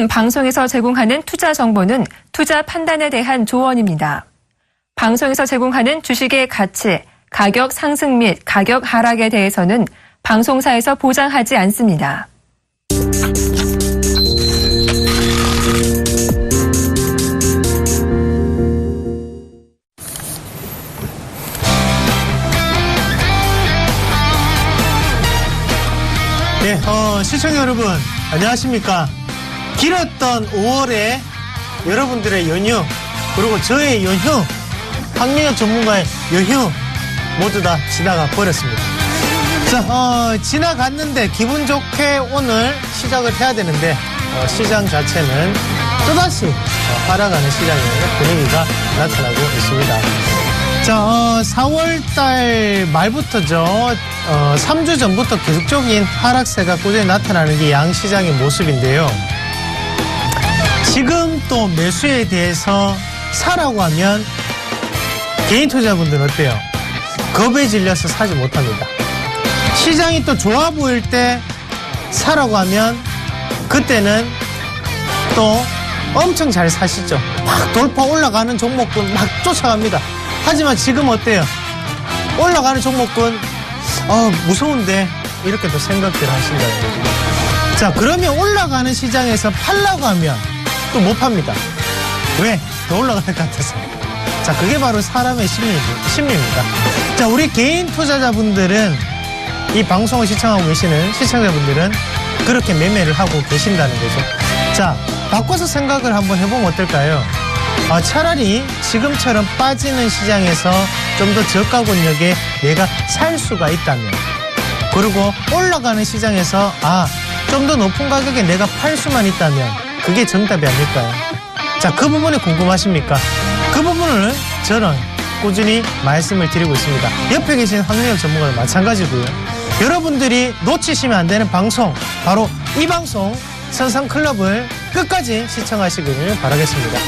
지금 방송에서 제공하는 투자 정보는 투자 판단에 대한 조언입니다. 방송에서 제공하는 주식의 가치, 가격 상승 및 가격 하락에 대해서는 방송사에서 보장하지 않습니다. 네, 시청자 여러분, 안녕하십니까. 길었던 5월에 여러분들의 연휴, 그리고 저의 연휴, 황민혁 전문가의 연휴 모두 다 지나가 버렸습니다. 자, 지나갔는데 기분 좋게 오늘 시작을 해야 되는데, 시장 자체는 또다시 하락하는 시장의 분위기가 나타나고 있습니다. 자, 4월달 말부터죠. 3주 전부터 계속적인 하락세가 꾸준히 나타나는 게 양시장의 모습인데요. 지금 또 매수에 대해서 사라고 하면 개인 투자자분들은 어때요? 겁에 질려서 사지 못합니다. 시장이 또 좋아 보일 때 사라고 하면 그때는 또 엄청 잘 사시죠. 막 돌파 올라가는 종목군 막 쫓아갑니다. 하지만 지금 어때요? 올라가는 종목군 무서운데 이렇게 또 생각들 하신다는 거죠. 자, 그러면 올라가는 시장에서 팔라고 하면 또 못 팝니다. 왜? 더 올라갈 것 같아서. 자, 그게 바로 사람의 심리입니다. 자, 우리 개인 투자자분들은 이 방송을 시청하고 계시는 시청자분들은 그렇게 매매를 하고 계신다는 거죠. 자, 바꿔서 생각을 한번 해보면 어떨까요? 차라리 지금처럼 빠지는 시장에서 좀 더 저가 권역에 내가 살 수가 있다면, 그리고 올라가는 시장에서 좀 더 높은 가격에 내가 팔 수만 있다면 그게 정답이 아닐까요? 자, 그 부분이 궁금하십니까? 그 부분을 저는 꾸준히 말씀을 드리고 있습니다. 옆에 계신 황민혁 전문가도 마찬가지고요. 여러분들이 놓치시면 안 되는 방송, 바로 이 방송 선상클럽을 끝까지 시청하시길 바라겠습니다.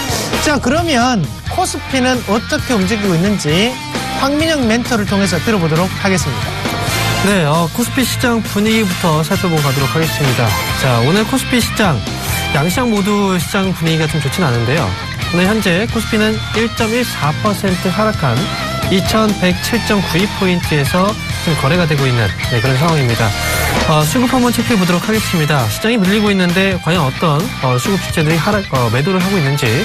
자, 그러면 코스피는 어떻게 움직이고 있는지 황민혁 멘토를 통해서 들어보도록 하겠습니다. 네, 코스피 시장 분위기부터 살펴보고 가도록 하겠습니다. 자, 오늘 코스피 시장, 양시장 모두 시장 분위기가 좀 좋진 않은데요. 오늘 현재 코스피는 1.14% 하락한 2107.92포인트에서 지금 거래가 되고 있는 그런 상황입니다. 수급 한번 체크해 보도록 하겠습니다. 시장이 밀리고 있는데 과연 어떤 수급 주체들이 매도를 하고 있는지.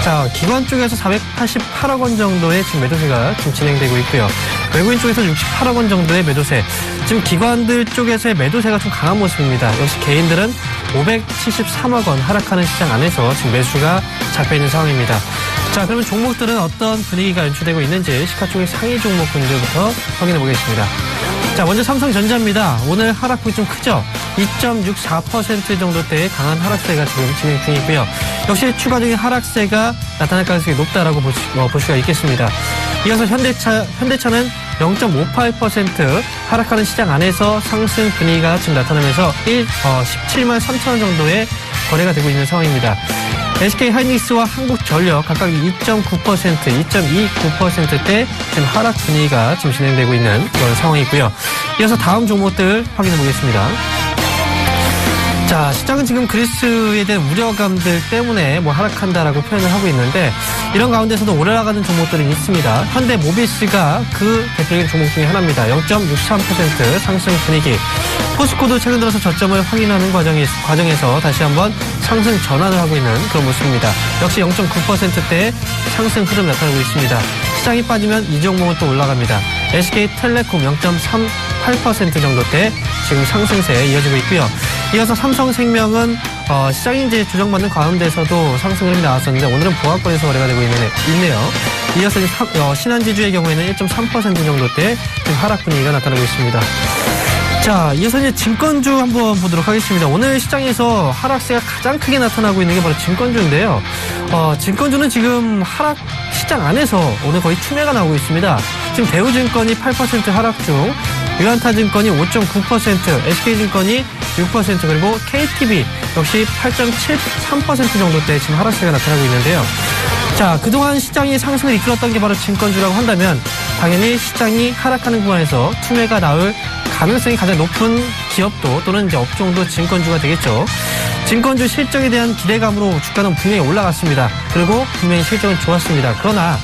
자, 기관 쪽에서 488억 원 정도의 지금 매도세가 지금 진행되고 있고요. 외국인 쪽에서 68억 원 정도의 매도세. 지금 기관들 쪽에서의 매도세가 좀 강한 모습입니다. 역시 개인들은 573억 원 하락하는 시장 안에서 지금 매수가 잡혀있는 상황입니다. 자, 그러면 종목들은 어떤 분위기가 연출되고 있는지 시가총액 상위 종목군들부터 확인해 보겠습니다. 자, 먼저 삼성전자입니다. 오늘 하락폭이 좀 크죠? 2.64% 정도대의 강한 하락세가 지금 진행 중이고요. 역시 추가적인 하락세가 나타날 가능성이 높다라고 볼 수가 있겠습니다. 이어서 현대차는 0.58% 하락하는 시장 안에서 상승 분위기가 지금 나타나면서 17만 3천 원 정도의 거래가 되고 있는 상황입니다. SK하이닉스와 한국전력 각각 2.9%, 2.29%대 지금 하락 분위기가 지금 진행되고 있는 그런 상황이고요. 이어서 다음 종목들 확인해 보겠습니다. 자, 시장은 지금 그리스에 대한 우려감들 때문에 하락한다라고 표현을 하고 있는데, 이런 가운데서도 올라가는 종목들이 있습니다. 현대모비스가 그 대표적인 종목 중에 하나입니다. 0.63% 상승 분위기. 포스코도 최근 들어서 저점을 확인하는 과정에서 다시 한번 상승 전환을 하고 있는 그런 모습입니다. 역시 0.9%대의 상승 흐름 나타나고 있습니다. 시장이 빠지면 이 종목은 또 올라갑니다. SK텔레콤 0.38% 정도대 지금 상승세에 이어지고 있고요. 이어서 삼성생명은 시장이 이제 조정받는 가운데서도 상승 흐름이 나왔었는데 오늘은 보합권에서 거래가 되고 있네요. 이어서 신한지주의 경우에는 1.3% 정도대 지금 하락 분위기가 나타나고 있습니다. 자, 이어서 이제 증권주 한번 보도록 하겠습니다. 오늘 시장에서 하락세가 가장 크게 나타나고 있는 게 바로 증권주인데요. 증권주는 지금 하락 시장 안에서 오늘 거의 추매가 나오고 있습니다. 지금 대우증권이 8% 하락 중, 유한타증권이 5.9%, SK증권이 6%, 그리고 KTB 역시 8.73% 정도대 지금 하락세가 나타나고 있는데요. 자, 그동안 시장이 상승을 이끌었던 게 바로 증권주라고 한다면 당연히 시장이 하락하는 구간에서 투매가 나올 가능성이 가장 높은 기업도 또는 이제 업종도 증권주가 되겠죠. 증권주 실적에 대한 기대감으로 주가는 분명히 올라갔습니다. 그리고 분명히 실적은 좋았습니다. 그러나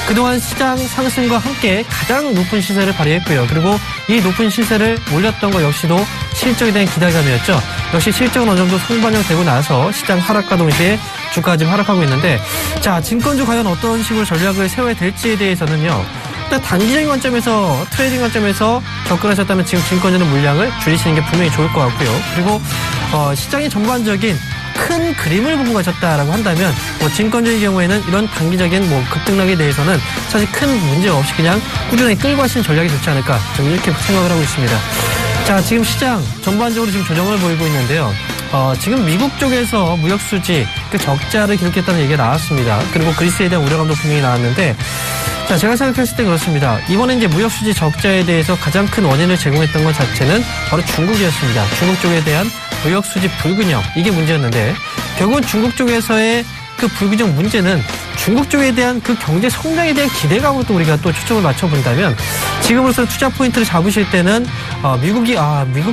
그동안 시장 상승과 함께 가장 높은 시세를 발휘했고요. 그리고 이 높은 시세를 올렸던 것 역시도 실적에 대한 기대감이었죠. 역시 실적은 어느 정도 성반영되고 나서 시장 하락과 동시에 주가가 지금 하락하고 있는데, 자, 증권주 과연 어떤 식으로 전략을 세워야 될지에 대해서는요, 일단 단기적인 관점에서, 트레이딩 관점에서 접근하셨다면 지금 증권주는 물량을 줄이시는 게 분명히 좋을 것 같고요. 그리고 시장의 전반적인 큰 그림을 보고 가셨다라고 한다면, 증권주의 경우에는 이런 단기적인 급등락에 대해서는 사실 큰 문제 없이 그냥 꾸준히 끌고 가시는 전략이 좋지 않을까, 좀 이렇게 생각을 하고 있습니다. 자, 지금 시장 전반적으로 지금 조정을 보이고 있는데요. 지금 미국 쪽에서 무역수지 그 적자를 기록했다는 얘기가 나왔습니다. 그리고 그리스에 대한 우려감도 분명히 나왔는데, 자, 제가 생각했을 때 그렇습니다. 이번에 이제 무역수지 적자에 대해서 가장 큰 원인을 제공했던 것 자체는 바로 중국이었습니다. 중국 쪽에 대한 무역수지 불균형, 이게 문제였는데, 결국은 중국 쪽에서의 그 불균형 문제는 중국 쪽에 대한 그 경제 성장에 대한 기대감으로 또 우리가 또 초점을 맞춰본다면, 지금으로서 투자 포인트를 잡으실 때는 미국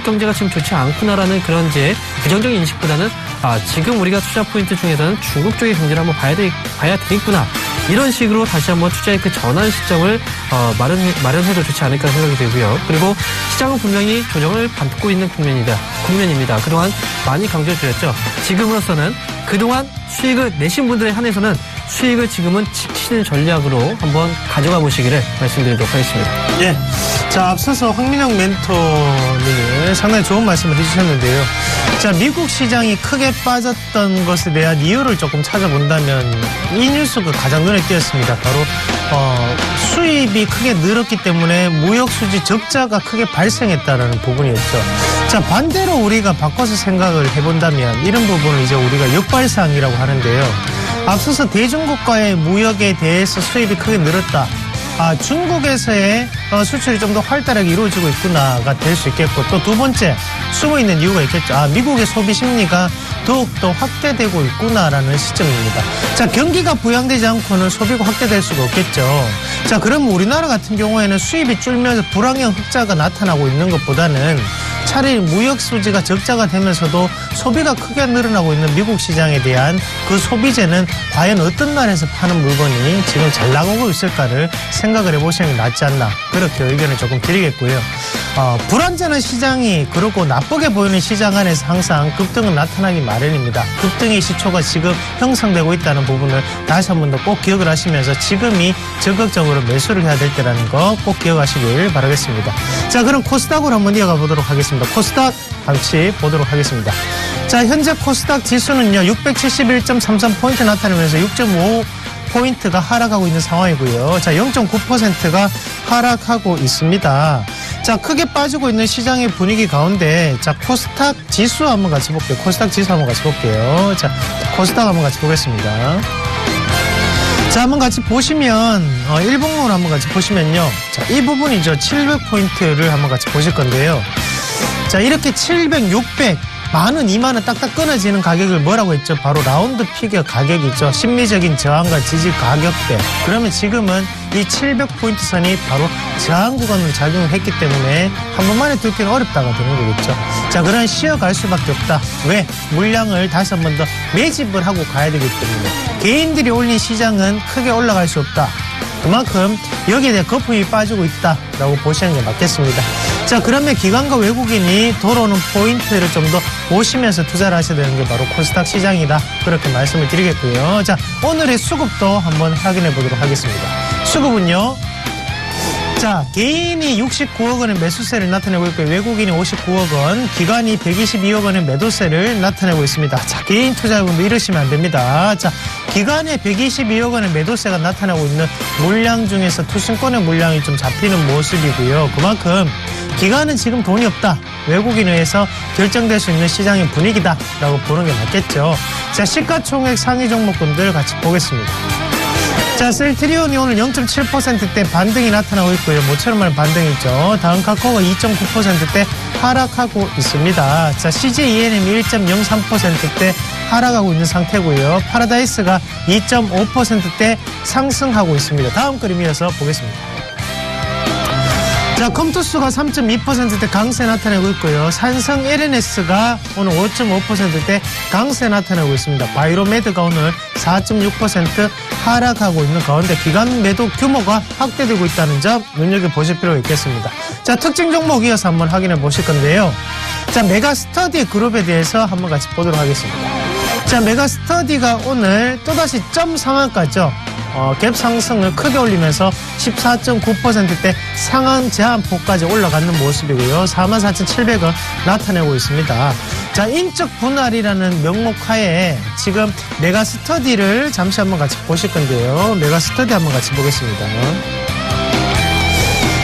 경제가 지금 좋지 않구나라는 그런 이제 부정적인 인식보다는 지금 우리가 투자 포인트 중에서는 중국 쪽의 경제를 한번 봐야 되겠구나, 이런 식으로 다시 한번 투자의 그 전환 시점을 마련해도 좋지 않을까 생각이 되고요. 그리고 시장은 분명히 조정을 받고 있는 국면입니다. 그동안 많이 강조드렸죠. 지금으로서는 그동안 수익을 내신 분들에 한해서는 수익을 지금은 지키는 전략으로 한번 가져가 보시기를 말씀드리도록 하겠습니다. 예. 자, 앞서서 황민영 멘토님이 상당히 좋은 말씀을 해주셨는데요. 자, 미국 시장이 크게 빠졌던 것에 대한 이유를 조금 찾아본다면 이 뉴스가 가장 눈에 띄었습니다. 바로 수입이 크게 늘었기 때문에 무역수지 적자가 크게 발생했다는 부분이었죠. 자, 반대로 우리가 바꿔서 생각을 해본다면 이런 부분을 이제 우리가 역발상이라고 하는데요. 앞서서 대중국과의 무역에 대해서 수입이 크게 늘었다. 중국에서의 수출이 좀 더 활달하게 이루어지고 있구나가 될 수 있겠고, 또 두 번째 숨어있는 이유가 있겠죠. 미국의 소비 심리가 더욱더 확대되고 있구나라는 시점입니다. 자, 경기가 부양되지 않고는 소비가 확대될 수가 없겠죠. 자, 그럼 우리나라 같은 경우에는 수입이 줄면서 불황형 흑자가 나타나고 있는 것보다는 차라리 무역 수지가 적자가 되면서도 소비가 크게 늘어나고 있는 미국 시장에 대한 그 소비재는 과연 어떤 나라에서 파는 물건이 지금 잘 나가고 있을까를 생각을 해보시는 게 낫지 않나, 그렇게 의견을 조금 드리겠고요. 불안전한 시장이 그렇고 나쁘게 보이는 시장 안에서 항상 급등은 나타나기 마련입니다. 급등의 시초가 지금 형성되고 있다는 부분을 다시 한 번 더 꼭 기억을 하시면서 지금이 적극적으로 매수를 해야 될 때라는 거 꼭 기억하시길 바라겠습니다. 자, 그럼 코스닥으로 한번 이어가 보도록 하겠습니다. 코스닥 같이 보도록 하겠습니다. 자, 현재 코스닥 지수는요 671.33포인트 나타내면서 6.5포인트가 하락하고 있는 상황이고요. 자, 0.9%가 하락하고 있습니다. 자, 크게 빠지고 있는 시장의 분위기 가운데, 자, 코스닥 지수 한번 같이 볼게요. 코스닥 지수 한번 같이 볼게요. 자, 코스닥 한번 같이 보겠습니다. 자, 한번 같이 보시면, 일봉으로 한번 같이 보시면요. 자, 이 부분이죠. 700포인트를 한번 같이 보실 건데요. 자, 이렇게 700, 600, 만원, 2만원 딱딱 끊어지는 가격을 뭐라고 했죠? 바로 라운드 피겨 가격이죠. 심리적인 저항과 지지 가격대. 그러면 지금은 이 700포인트 선이 바로 저항 구간으로 작용을 했기 때문에 한 번만에 들기는 어렵다가 되는 거겠죠. 자, 그런 쉬어갈 수밖에 없다. 왜? 물량을 다시 한 번 더 매집을 하고 가야 되기 때문에. 개인들이 올린 시장은 크게 올라갈 수 없다. 그만큼 여기에 대해 거품이 빠지고 있다라고 보시는 게 맞겠습니다. 자, 그러면 기관과 외국인이 돌아오는 포인트를 좀 더 보시면서 투자를 하셔야 되는 게 바로 코스닥 시장이다. 그렇게 말씀을 드리겠고요. 자, 오늘의 수급도 한번 확인해 보도록 하겠습니다. 수급은요. 자, 개인이 69억 원의 매수세를 나타내고 있고요. 외국인이 59억 원, 기관이 122억 원의 매도세를 나타내고 있습니다. 자, 개인 투자자분들 이러시면 안 됩니다. 자, 기관에 122억 원의 매도세가 나타나고 있는 물량 중에서 투신권의 물량이 좀 잡히는 모습이고요. 그만큼 기관은 지금 돈이 없다. 외국인에 의해서 결정될 수 있는 시장의 분위기다라고 보는 게 맞겠죠. 자, 시가총액 상위 종목군들 같이 보겠습니다. 자, 셀트리온이 오늘 0.7%대 반등이 나타나고 있고요. 모처럼 반등이죠. 다음 카카오가 2.9%대 하락하고 있습니다. 자, CJENM이 1.03%대 하락하고 있는 상태고요. 파라다이스가 2.5%대 상승하고 있습니다. 다음 그림 이어서 보겠습니다. 자, 컴투스가 3.2%대 강세 나타내고 있고요. 산성 LNS가 오늘 5.5%대 강세 나타내고 있습니다. 바이로메드가 오늘 4.6% 하락하고 있는 가운데 기관 매도 규모가 확대되고 있다는 점 눈여겨보실 필요가 있겠습니다. 자, 특징 종목 이어서 한번 확인해 보실 건데요. 자, 메가스터디 그룹에 대해서 한번 같이 보도록 하겠습니다. 자, 메가스터디가 오늘 또다시 점 상한가죠. 갭 상승을 크게 올리면서 14.9%대 상한 제한폭까지 올라가는 모습이고요. 44,700원 나타내고 있습니다. 자, 인적 분할이라는 명목하에 지금 메가스터디를 잠시 한번 같이 보실 건데요. 메가스터디 한번 같이 보겠습니다.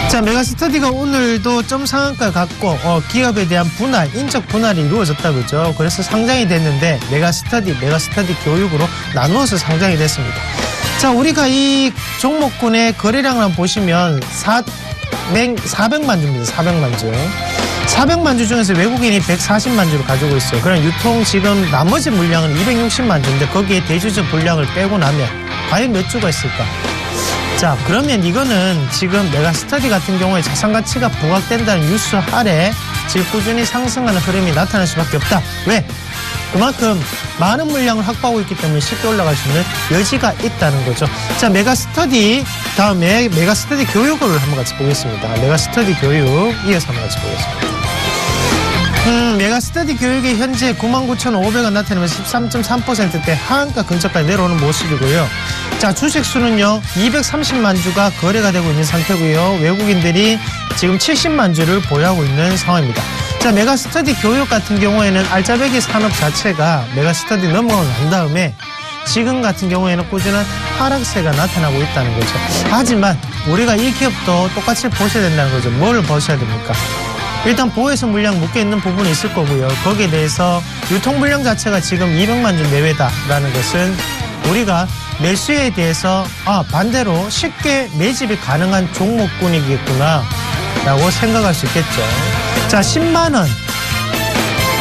자, 메가스터디가 오늘도 점 상한가 갖고 기업에 대한 분할, 인적 분할이 이루어졌다 그죠? 그래서 상장이 됐는데 메가스터디 교육으로 나누어서 상장이 됐습니다. 자, 우리가 이 종목군의 거래량을 한번 보시면 400만 주입니다. 400만 주. 400만 주 중에서 외국인이 140만 주를 가지고 있어요. 그럼 유통 지금 나머지 물량은 260만 주인데 거기에 대주주 분량을 빼고 나면 과연 몇 주가 있을까? 자, 그러면 이거는 지금 메가스터디 같은 경우에 자산 가치가 부각된다는 뉴스 아래 지금 꾸준히 상승하는 흐름이 나타날 수밖에 없다. 왜? 그만큼 많은 물량을 확보하고 있기 때문에 쉽게 올라갈 수 있는 여지가 있다는 거죠. 자, 메가스터디 다음에 메가스터디 교육을 한번 같이 보겠습니다. 메가스터디 교육 이어서 한번 같이 보겠습니다. 메가스터디 교육이 현재 99,500원 나타내면서 13.3%대 하한가 근처까지 내려오는 모습이고요. 자, 주식 수는요 230만 주가 거래가 되고 있는 상태고요. 외국인들이 지금 70만 주를 보유하고 있는 상황입니다. 자, 메가스터디 교육 같은 경우에는 알짜배기 산업 자체가 메가스터디 넘어가고 난 다음에 지금 같은 경우에는 꾸준한 하락세가 나타나고 있다는 거죠. 하지만 우리가 이 기업도 똑같이 보셔야 된다는 거죠. 뭘 보셔야 됩니까? 일단 보호해서 물량 묶여있는 부분이 있을 거고요. 거기에 대해서 유통 물량 자체가 지금 200만 주 내외다라는 것은 우리가 매수에 대해서 반대로 쉽게 매집이 가능한 종목군이겠구나 라고 생각할 수 있겠죠. 자, 10만원,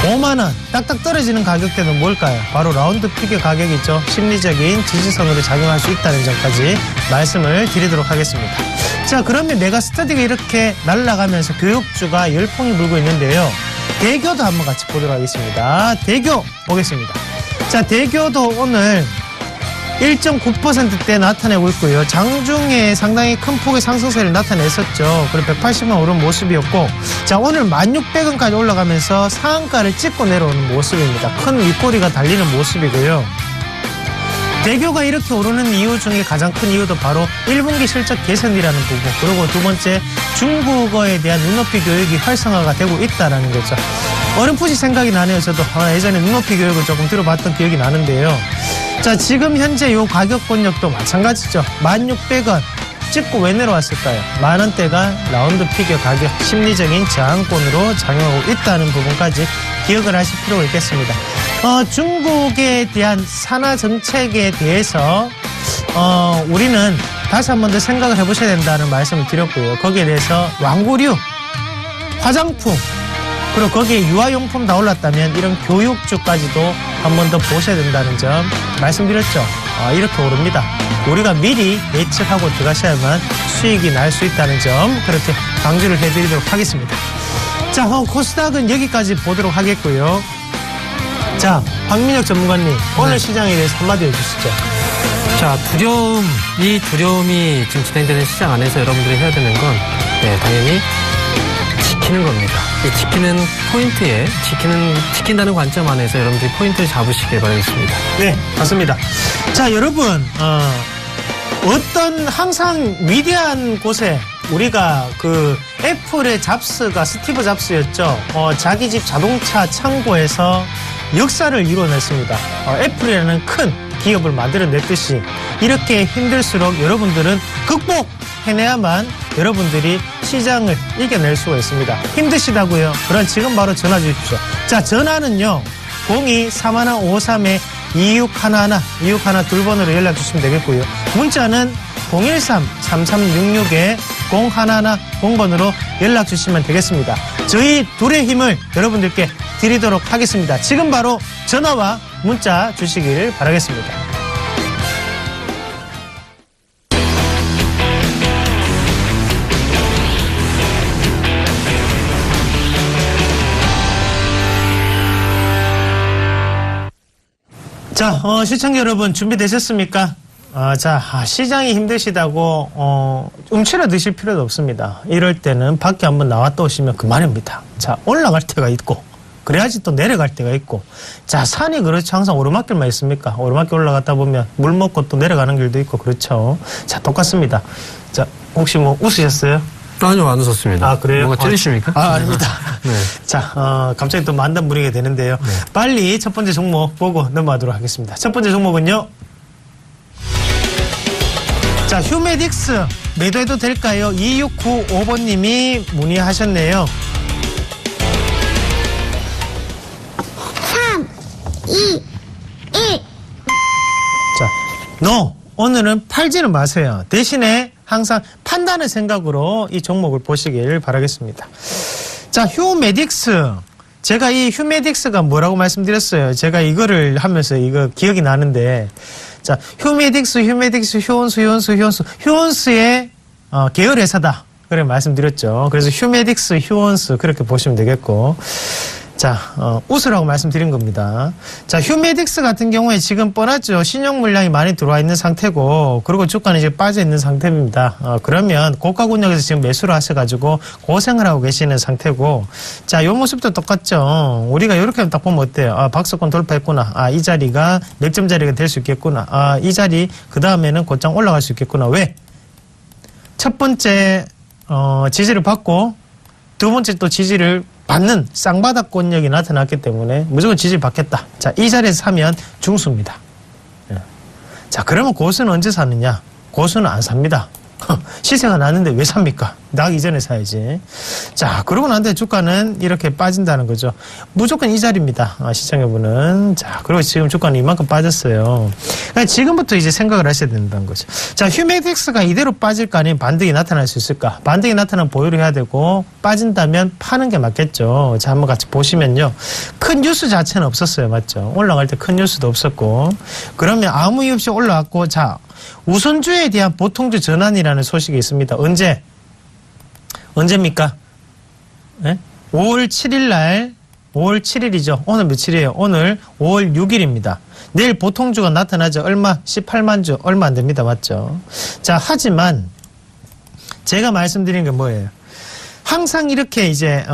5만원 딱딱 떨어지는 가격대는 뭘까요? 바로 라운드 피겨 가격이죠. 심리적인 지지선으로 작용할 수 있다는 점까지 말씀을 드리도록 하겠습니다. 자, 그러면 메가스터디가 이렇게 날아가면서 교육주가 열풍이 불고 있는데요. 대교도 한번 같이 보도록 하겠습니다. 대교 보겠습니다. 자, 대교도 오늘 1.9%대 나타내고 있고요. 장중에 상당히 큰 폭의 상승세를 나타냈었죠. 그리고 180원 오른 모습이었고, 자, 오늘 1,600원까지 올라가면서 상한가를 찍고 내려오는 모습입니다. 큰 윗꼬리가 달리는 모습이고요. 대교가 이렇게 오르는 이유 중에 가장 큰 이유도 바로 1분기 실적 개선이라는 부분, 그리고 두 번째 중국어에 대한 눈높이 교육이 활성화가 되고 있다는 거죠. 어렴풋이 생각이 나네요. 저도 예전에 눈높이 교육을 조금 들어봤던 기억이 나는데요. 자, 지금 현재 요 가격 권역도 마찬가지죠. 1,600원 찍고 왜 내려왔을까요? 만원대가 라운드 피겨 가격 심리적인 저항권으로 작용하고 있다는 부분까지 기억을 하실 필요가 있겠습니다. 중국에 대한 산화 정책에 대해서 우리는 다시 한 번 더 생각을 해보셔야 된다는 말씀을 드렸고요. 거기에 대해서 완구류, 화장품, 그리고 거기에 유아용품 다 올랐다면 이런 교육주까지도 한 번 더 보셔야 된다는 점 말씀드렸죠. 이렇게 오릅니다. 우리가 미리 예측하고 들어가셔야만 수익이 날 수 있다는 점 그렇게 강조를 해드리도록 하겠습니다. 자, 코스닥은 여기까지 보도록 하겠고요. 자, 박민혁 전문가님, 오늘 시장에 대해서 한마디 해주시죠. 자, 두려움이 지금 진행되는 시장 안에서 여러분들이 해야 되는 건 당연히 지키는 겁니다. 이 지키는 포인트에 지킨다는 관점 안에서 여러분들이 포인트를 잡으시길 바라겠습니다. 네, 맞습니다. 자, 여러분, 항상 위대한 곳에 우리가 애플의 잡스가 스티브 잡스였죠. 자기 집 자동차 창고에서 역사를 이뤄냈습니다. 애플이라는 큰 기업을 만들어냈듯이 이렇게 힘들수록 여러분들은 극복해내야만 여러분들이 시장을 이겨낼 수가 있습니다. 힘드시다고요? 그럼 지금 바로 전화 주십시오. 자, 전화는요 02-3153-2611 2611 둘번으로 연락 주시면 되겠고요. 문자는 013-3366-0110번으로 연락 주시면 되겠습니다. 저희 둘의 힘을 여러분들께 드리도록 하겠습니다. 지금 바로 전화와 문자 주시길 바라겠습니다. 자, 시청자 여러분 준비되셨습니까? 시장이 힘드시다고, 움츠러 드실 필요도 없습니다. 이럴 때는 밖에 한번 나왔다 오시면 그만입니다. 자, 올라갈 때가 있고, 그래야지 또 내려갈 때가 있고, 자, 산이 그렇죠. 항상 오르막길만 있습니까? 오르막길 올라갔다 보면 물 먹고 또 내려가는 길도 있고, 그렇죠. 자, 똑같습니다. 자, 혹시 뭐 웃으셨어요? 아니요, 안 웃었습니다. 아, 그래요? 뭔가 찔리십니까? 아닙니다. 네. 자, 갑자기 또 만담 부리게 되는데요. 네. 빨리 첫 번째 종목 보고 넘어가도록 하겠습니다. 첫 번째 종목은요. 자, 휴메딕스 매도해도 될까요? 2695번님이 문의하셨네요. 3, 2, 1. 자, 오늘은 팔지는 마세요. 대신에 항상 판단의 생각으로 이 종목을 보시길 바라겠습니다. 자, 휴메딕스. 제가 이 휴메딕스가 뭐라고 말씀드렸어요. 제가 이거를 하면서 이거 기억이 나는데, 자, 휴메딕스, 휴온스의 계열 회사다. 그래 말씀드렸죠. 그래서 휴메딕스, 휴온스 그렇게 보시면 되겠고. 자, 웃으라고 말씀드린 겁니다. 자, 휴메딕스 같은 경우에 지금 뻔하죠. 신용 물량이 많이 들어와 있는 상태고, 그리고 주가는 이제 빠져 있는 상태입니다. 그러면 고가 권역에서 지금 매수를 하셔가지고 고생을 하고 계시는 상태고, 자, 요 모습도 똑같죠. 우리가 이렇게 딱 보면 어때요? 박스권 돌파했구나. 이 자리가 맥점 자리가 될 수 있겠구나. 이 자리, 그 다음에는 곧장 올라갈 수 있겠구나. 왜? 첫 번째, 지지를 받고, 두 번째 또 지지를 받는 쌍바닥 권역이 나타났기 때문에 무조건 지지를 받겠다. 자, 이 자리에서 사면 중수입니다. 예. 자, 그러면 고수는 언제 사느냐? 고수는 안 삽니다. 시세가 났는데 왜 삽니까? 나기 전에 사야지. 자, 그러고 난 뒤에 주가는 이렇게 빠진다는 거죠. 무조건 이 자리입니다. 시청자분은. 자, 그리고 지금 주가는 이만큼 빠졌어요. 그러니까 지금부터 이제 생각을 하셔야 된다는 거죠. 자, 휴메딕스가 이대로 빠질까 아니면 반등이 나타날 수 있을까? 반등이 나타나면 보유를 해야 되고, 빠진다면 파는 게 맞겠죠. 자, 한번 같이 보시면요. 큰 뉴스 자체는 없었어요. 맞죠? 올라갈 때 큰 뉴스도 없었고. 그러면 아무 이유 없이 올라왔고, 자, 우선주에 대한 보통주 전환이라는 소식이 있습니다. 언제입니까? 네? 5월 7일 날, 5월 7일이죠. 오늘 며칠이에요? 오늘 5월 6일입니다. 내일 보통주가 나타나죠. 얼마? 18만 주. 얼마 안 됩니다. 맞죠? 자, 하지만 제가 말씀드린 게 뭐예요? 항상 이렇게 이제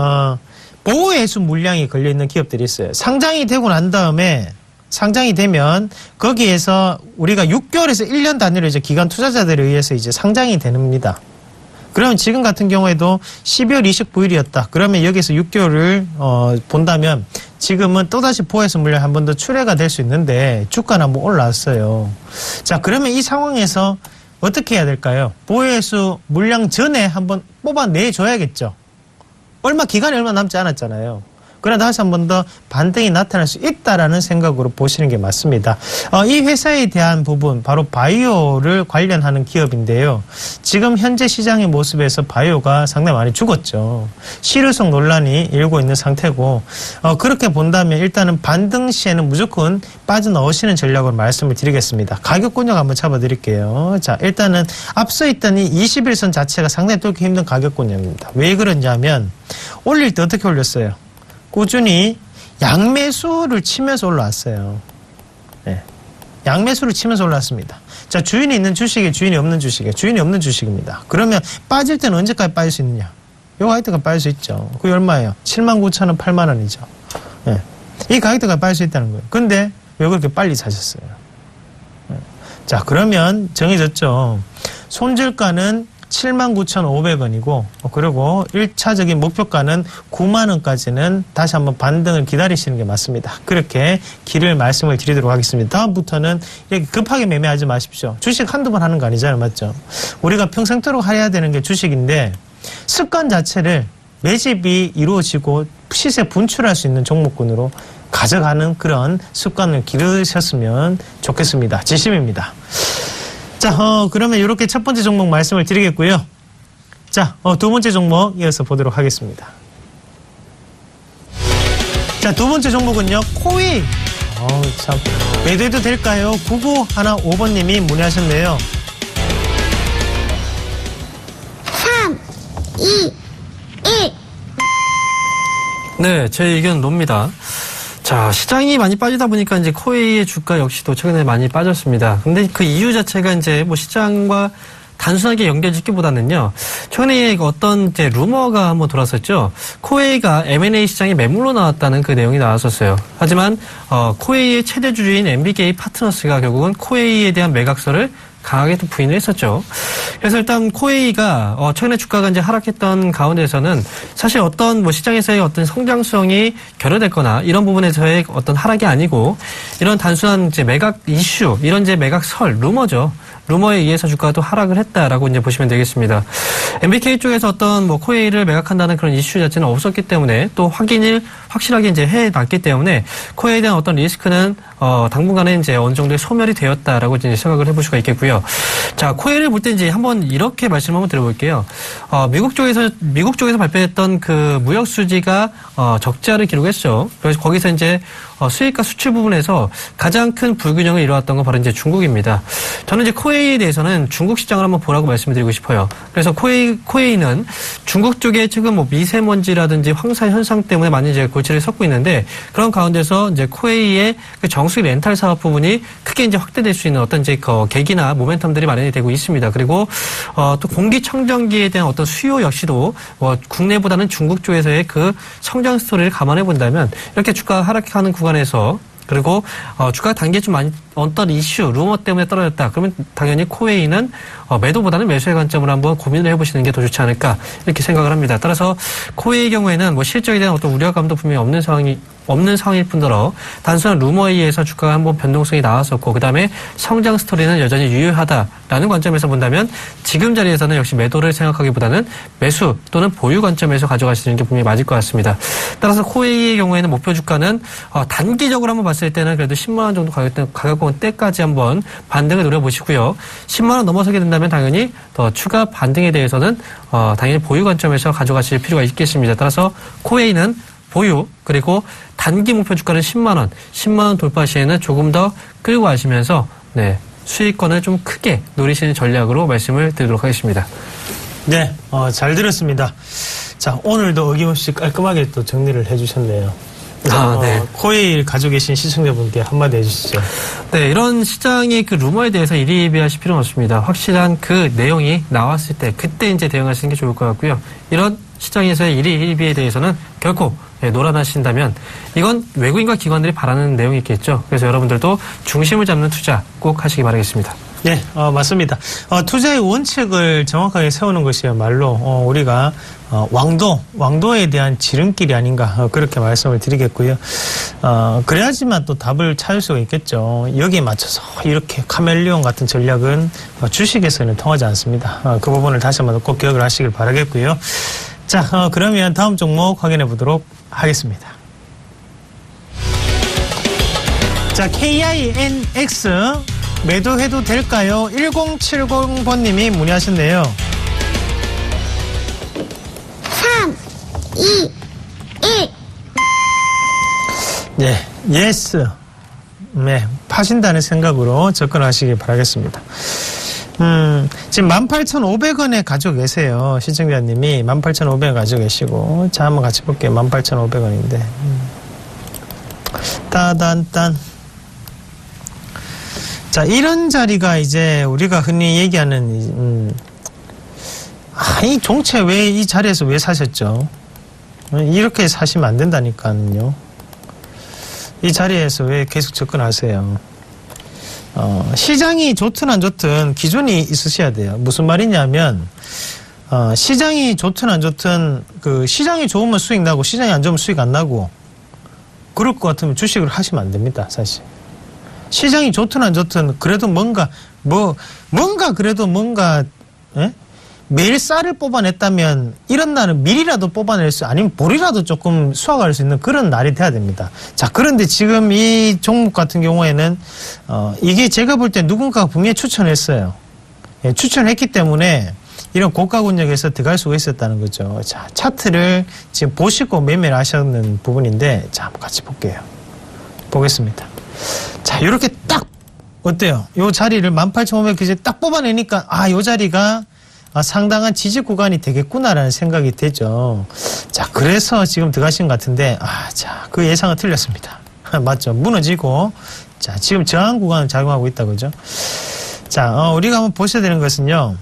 보호회수 물량이 걸려있는 기업들이 있어요. 상장이 되고 난 다음에 상장이 되면 거기에서 우리가 6개월에서 1년 단위로 이제 기관 투자자들에 의해서 이제 상장이 됩니다. 그러면 지금 같은 경우에도 12월 29일이었다. 그러면 여기서 6개월을 본다면 지금은 또다시 보호회수 물량이 한 번 더 출회가 될 수 있는데 주가는 한번 올라왔어요. 자, 그러면 이 상황에서 어떻게 해야 될까요? 보호회수 물량 전에 한번 뽑아내줘야겠죠. 기간이 얼마 남지 않았잖아요. 그러나 다시 한 번 더 반등이 나타날 수 있다라는 생각으로 보시는 게 맞습니다. 이 회사에 대한 부분, 바로 바이오를 관련하는 기업인데요. 지금 현재 시장의 모습에서 바이오가 상당히 많이 죽었죠. 실효성 논란이 일고 있는 상태고, 그렇게 본다면 일단은 반등 시에는 무조건 빠져나오시는 전략으로 말씀을 드리겠습니다. 가격 권역 한번 잡아드릴게요. 자, 일단은 앞서 있던 이 21선 자체가 상당히 뚫기 힘든 가격 권역입니다. 왜 그러냐면, 올릴 때 어떻게 올렸어요? 꾸준히 양매수를 치면서 올라왔어요. 네. 양매수를 치면서 올라왔습니다. 자, 주인이 있는 주식에 주인이 없는 주식에 주인이 없는 주식입니다. 그러면 빠질 때는 언제까지 빠질 수 있느냐? 요 가격대가 빠질 수 있죠. 그게 얼마예요? 79,000원, 8만원이죠. 네. 이 가격대가 빠질 수 있다는 거예요. 근데 왜 그렇게 빨리 사셨어요? 네. 자, 그러면 정해졌죠. 손절가는 79,500원이고 그리고 1차적인 목표가는 9만원까지는 다시 한번 반등을 기다리시는 게 맞습니다. 그렇게 길을 말씀을 드리도록 하겠습니다. 다음부터는 이렇게 급하게 매매하지 마십시오. 주식 한두 번 하는 거 아니잖아요. 맞죠? 우리가 평생토록 해야 되는 게 주식인데 습관 자체를 매집이 이루어지고 시세 분출할 수 있는 종목군으로 가져가는 그런 습관을 기르셨으면 좋겠습니다. 지심입니다. 자, 그러면 이렇게 첫 번째 종목 말씀을 드리겠고요. 자, 두 번째 종목 이어서 보도록 하겠습니다. 자, 두 번째 종목은요, 코일. 참. 매도해도 될까요? 9915번님이 문의하셨네요. 3, 2, 1. 네, 제 의견 놉니다. 자, 시장이 많이 빠지다 보니까 이제 코웨이의 주가 역시도 최근에 많이 빠졌습니다. 근데 그 이유 자체가 이제 뭐 시장과 단순하게 연결짓기보다는요, 최근에 어떤 이제 루머가 한번 돌았었죠. 코웨이가 M&A 시장에 매물로 나왔다는 그 내용이 나왔었어요. 하지만 코웨이의 최대 주주인 MBK 파트너스가 결국은 코웨이에 대한 매각서를 강하게 또 부인을 했었죠. 그래서 일단 코웨이가 최근에 주가가 이제 하락했던 가운데서는 사실 어떤 뭐 시장에서의 어떤 성장성이 결여됐거나 이런 부분에서의 어떤 하락이 아니고 이런 단순한 이제 매각 이슈, 이런 이제 매각설, 루머죠. 루머에 의해서 주가가 또 하락을 했다라고 이제 보시면 되겠습니다. MBK 쪽에서 어떤 뭐 코웨이를 매각한다는 그런 이슈 자체는 없었기 때문에 또 확인을 확실하게 이제 해놨기 때문에 코웨이에 대한 어떤 리스크는 당분간은 이제 어느 정도의 소멸이 되었다라고 이제 생각을 해볼 수가 있겠고요. 자, 코웨이를 볼 때 이제 한번 이렇게 말씀을 한번 드려볼게요. 미국 쪽에서 발표했던 그 무역 수지가 적자를 기록했죠. 그래서 거기서 이제 수입과 수출 부분에서 가장 큰 불균형을 이루었던 건 바로 이제 중국입니다. 저는 이제 코웨이에 대해서는 중국 시장을 한번 보라고 말씀드리고 싶어요. 그래서 코웨이는 중국 쪽에 지금 뭐 미세먼지라든지 황사 현상 때문에 많이 이제 골치를 섞고 있는데 그런 가운데서 이제 코웨이의 그 정수기 렌탈 사업 부분이 크게 이제 확대될 수 있는 어떤 이제 계기나 모멘텀들이 마련이 되고 있습니다. 그리고 또 공기청정기에 대한 어떤 수요 역시도 국내보다는 중국 쪽에서의 그 성장 스토리를 감안해 본다면 이렇게 주가 하락하는 구간에서 그리고 주가 단계 좀 많이 어떤 이슈, 루머 때문에 떨어졌다. 그러면 당연히 코웨이는 매도보다는 매수의 관점으로 한번 고민을 해보시는 게 더 좋지 않을까 이렇게 생각을 합니다. 따라서 코웨이의 경우에는 뭐 실적에 대한 어떤 우려감도 분명히 없는 상황일 뿐더러 단순한 루머에 의해서 주가가 한번 변동성이 나왔었고 그다음에 성장 스토리는 여전히 유효하다라는 관점에서 본다면 지금 자리에서는 역시 매도를 생각하기보다는 매수 또는 보유 관점에서 가져가시는 게 분명히 맞을 것 같습니다. 따라서 코웨이의 경우에는 목표 주가는 단기적으로 한번 봤을 때는 그래도 10만 원 정도 가격대까지 한번 반등을 노려보시고요. 10만 원 넘어서게 된다면 당연히 더 추가 반등에 대해서는 당연히 보유 관점에서 가져가실 필요가 있겠습니다. 따라서 코웨이는 보유 그리고 단기 목표 주가는 10만 원 돌파 시에는 조금 더 끌고 가시면서 수익권을 좀 크게 노리시는 전략으로 말씀을 드리도록 하겠습니다. 네, 잘 들었습니다. 자, 오늘도 어김없이 깔끔하게 또 정리를 해주셨네요. 네. 코웨이를 가지고 계신 시청자분께 한마디 해주시죠. 네, 이런 시장의 그 루머에 대해서 일희일비하실 필요는 없습니다. 확실한 그 내용이 나왔을 때 그때 이제 대응하시는 게 좋을 것 같고요. 이런 시장에서의 일희일비에 대해서는 결코 놀아나신다면 이건 외국인과 기관들이 바라는 내용이겠죠. 그래서 여러분들도 중심을 잡는 투자 꼭 하시기 바라겠습니다. 네, 맞습니다. 투자의 원칙을 정확하게 세우는 것이야말로 우리가 왕도에 대한 지름길이 아닌가 그렇게 말씀을 드리겠고요. 그래야지만 또 답을 찾을 수가 있겠죠. 여기에 맞춰서 이렇게 카멜레온 같은 전략은 주식에서는 통하지 않습니다. 그 부분을 다시 한번 꼭 기억을 하시길 바라겠고요. 자, 그러면 다음 종목 확인해 보도록 하겠습니다. 자, KINX 매도해도 될까요? 1070번님이 문의하셨네요. 3, 2, 1. 네, 예스. 네, 파신다는 생각으로 접근하시기 바라겠습니다. 지금 18,500원에 가지고 계세요. 시청자님이 18,500원 가지고 계시고. 자, 한번 같이 볼게요. 18,500원인데. 따단딴. 자, 이런 자리가 이제 우리가 흔히 얘기하는, 이 종채 왜 이 자리에서 왜 사셨죠? 이렇게 사시면 안 된다니까요. 이 자리에서 왜 계속 접근하세요? 시장이 좋든 안 좋든 기준이 있으셔야 돼요. 무슨 말이냐면, 시장이 좋든 안 좋든, 시장이 좋으면 수익 나고, 시장이 안 좋으면 수익 안 나고, 그럴 것 같으면 주식을 하시면 안 됩니다, 사실. 시장이 좋든 안 좋든 그래도 매일 쌀을 뽑아냈다면 이런 날은 밀이라도 뽑아낼 수 아니면 보리라도 조금 수확할 수 있는 그런 날이 돼야 됩니다. 자, 그런데 지금 이 종목 같은 경우에는 이게 제가 볼 때 누군가가 분명히 추천했어요. 예, 추천했기 때문에 이런 고가 권역에서 들어갈 수가 있었다는 거죠. 자, 차트를 지금 보시고 매매를 하셨는 부분인데 자, 한번 같이 볼게요. 보겠습니다. 자, 요렇게 딱, 어때요? 요 자리를 18,500 이제 딱 뽑아내니까, 요 자리가 상당한 지지 구간이 되겠구나라는 생각이 되죠. 자, 그래서 지금 들어가신 것 같은데, 자, 그 예상은 틀렸습니다. 맞죠? 무너지고, 자, 지금 저항 구간을 작용하고 있다, 그죠? 자, 우리가 한번 보셔야 되는 것은요,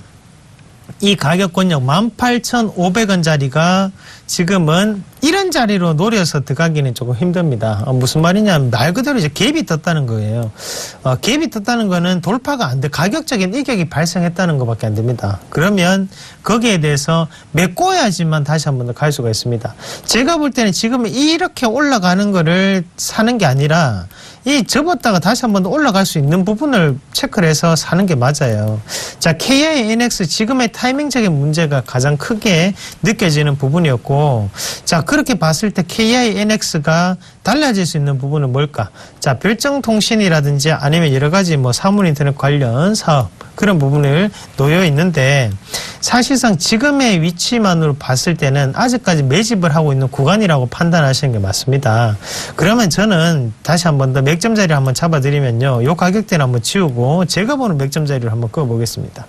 이 가격권역 18,500원짜리가 지금은 이런 자리로 노려서 들어가기는 조금 힘듭니다. 무슨 말이냐면 말 그대로 이제 갭이 떴다는 거예요. 갭이 떴다는 거는 돌파가 안 돼. 가격적인 이격이 발생했다는 것밖에 안 됩니다. 그러면 거기에 대해서 메꿔야지만 다시 한 번 더 갈 수가 있습니다. 제가 볼 때는 지금 이렇게 올라가는 거를 사는 게 아니라 이 접었다가 다시 한 번 더 올라갈 수 있는 부분을 체크를 해서 사는 게 맞아요. 자, KINX 지금의 타이밍적인 문제가 가장 크게 느껴지는 부분이었고, 자, 그렇게 봤을 때 KINX가 달라질 수 있는 부분은 뭘까? 자, 별정통신이라든지 아니면 여러 가지 뭐 사물인터넷 관련 사업 그런 부분을 놓여 있는데 사실상 지금의 위치만으로 봤을 때는 아직까지 매집을 하고 있는 구간이라고 판단하시는 게 맞습니다. 그러면 저는 다시 한 번 더 맥점 자리를 한번 잡아드리면요. 요 가격대는 한번 지우고 제가 보는 맥점 자리를 한번 그어보겠습니다.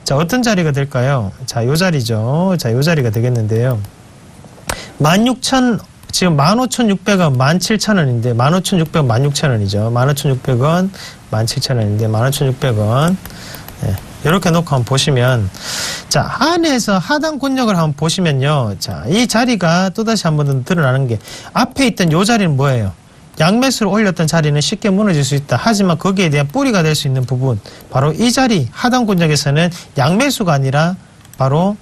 자, 어떤 자리가 될까요? 자, 요 자리죠. 자, 요 자리가 되겠는데요. 16,000 지금 15,600원, 17,000원인데 15,600원, 16,000원이죠. 15,600원, 17,000원인데 15,600원. 네, 이렇게 놓고 한번 보시면, 자, 안에서 하단 권역을 한번 보시면요. 자, 이 자리가 또다시 한번 더 드러나는 게 앞에 있던 요 자리는 뭐예요? 양매수를 올렸던 자리는 쉽게 무너질 수 있다. 하지만 거기에 대한 뿌리가 될 수 있는 부분, 바로 이 자리 하단 권역에서는 양매수가 아니라 바로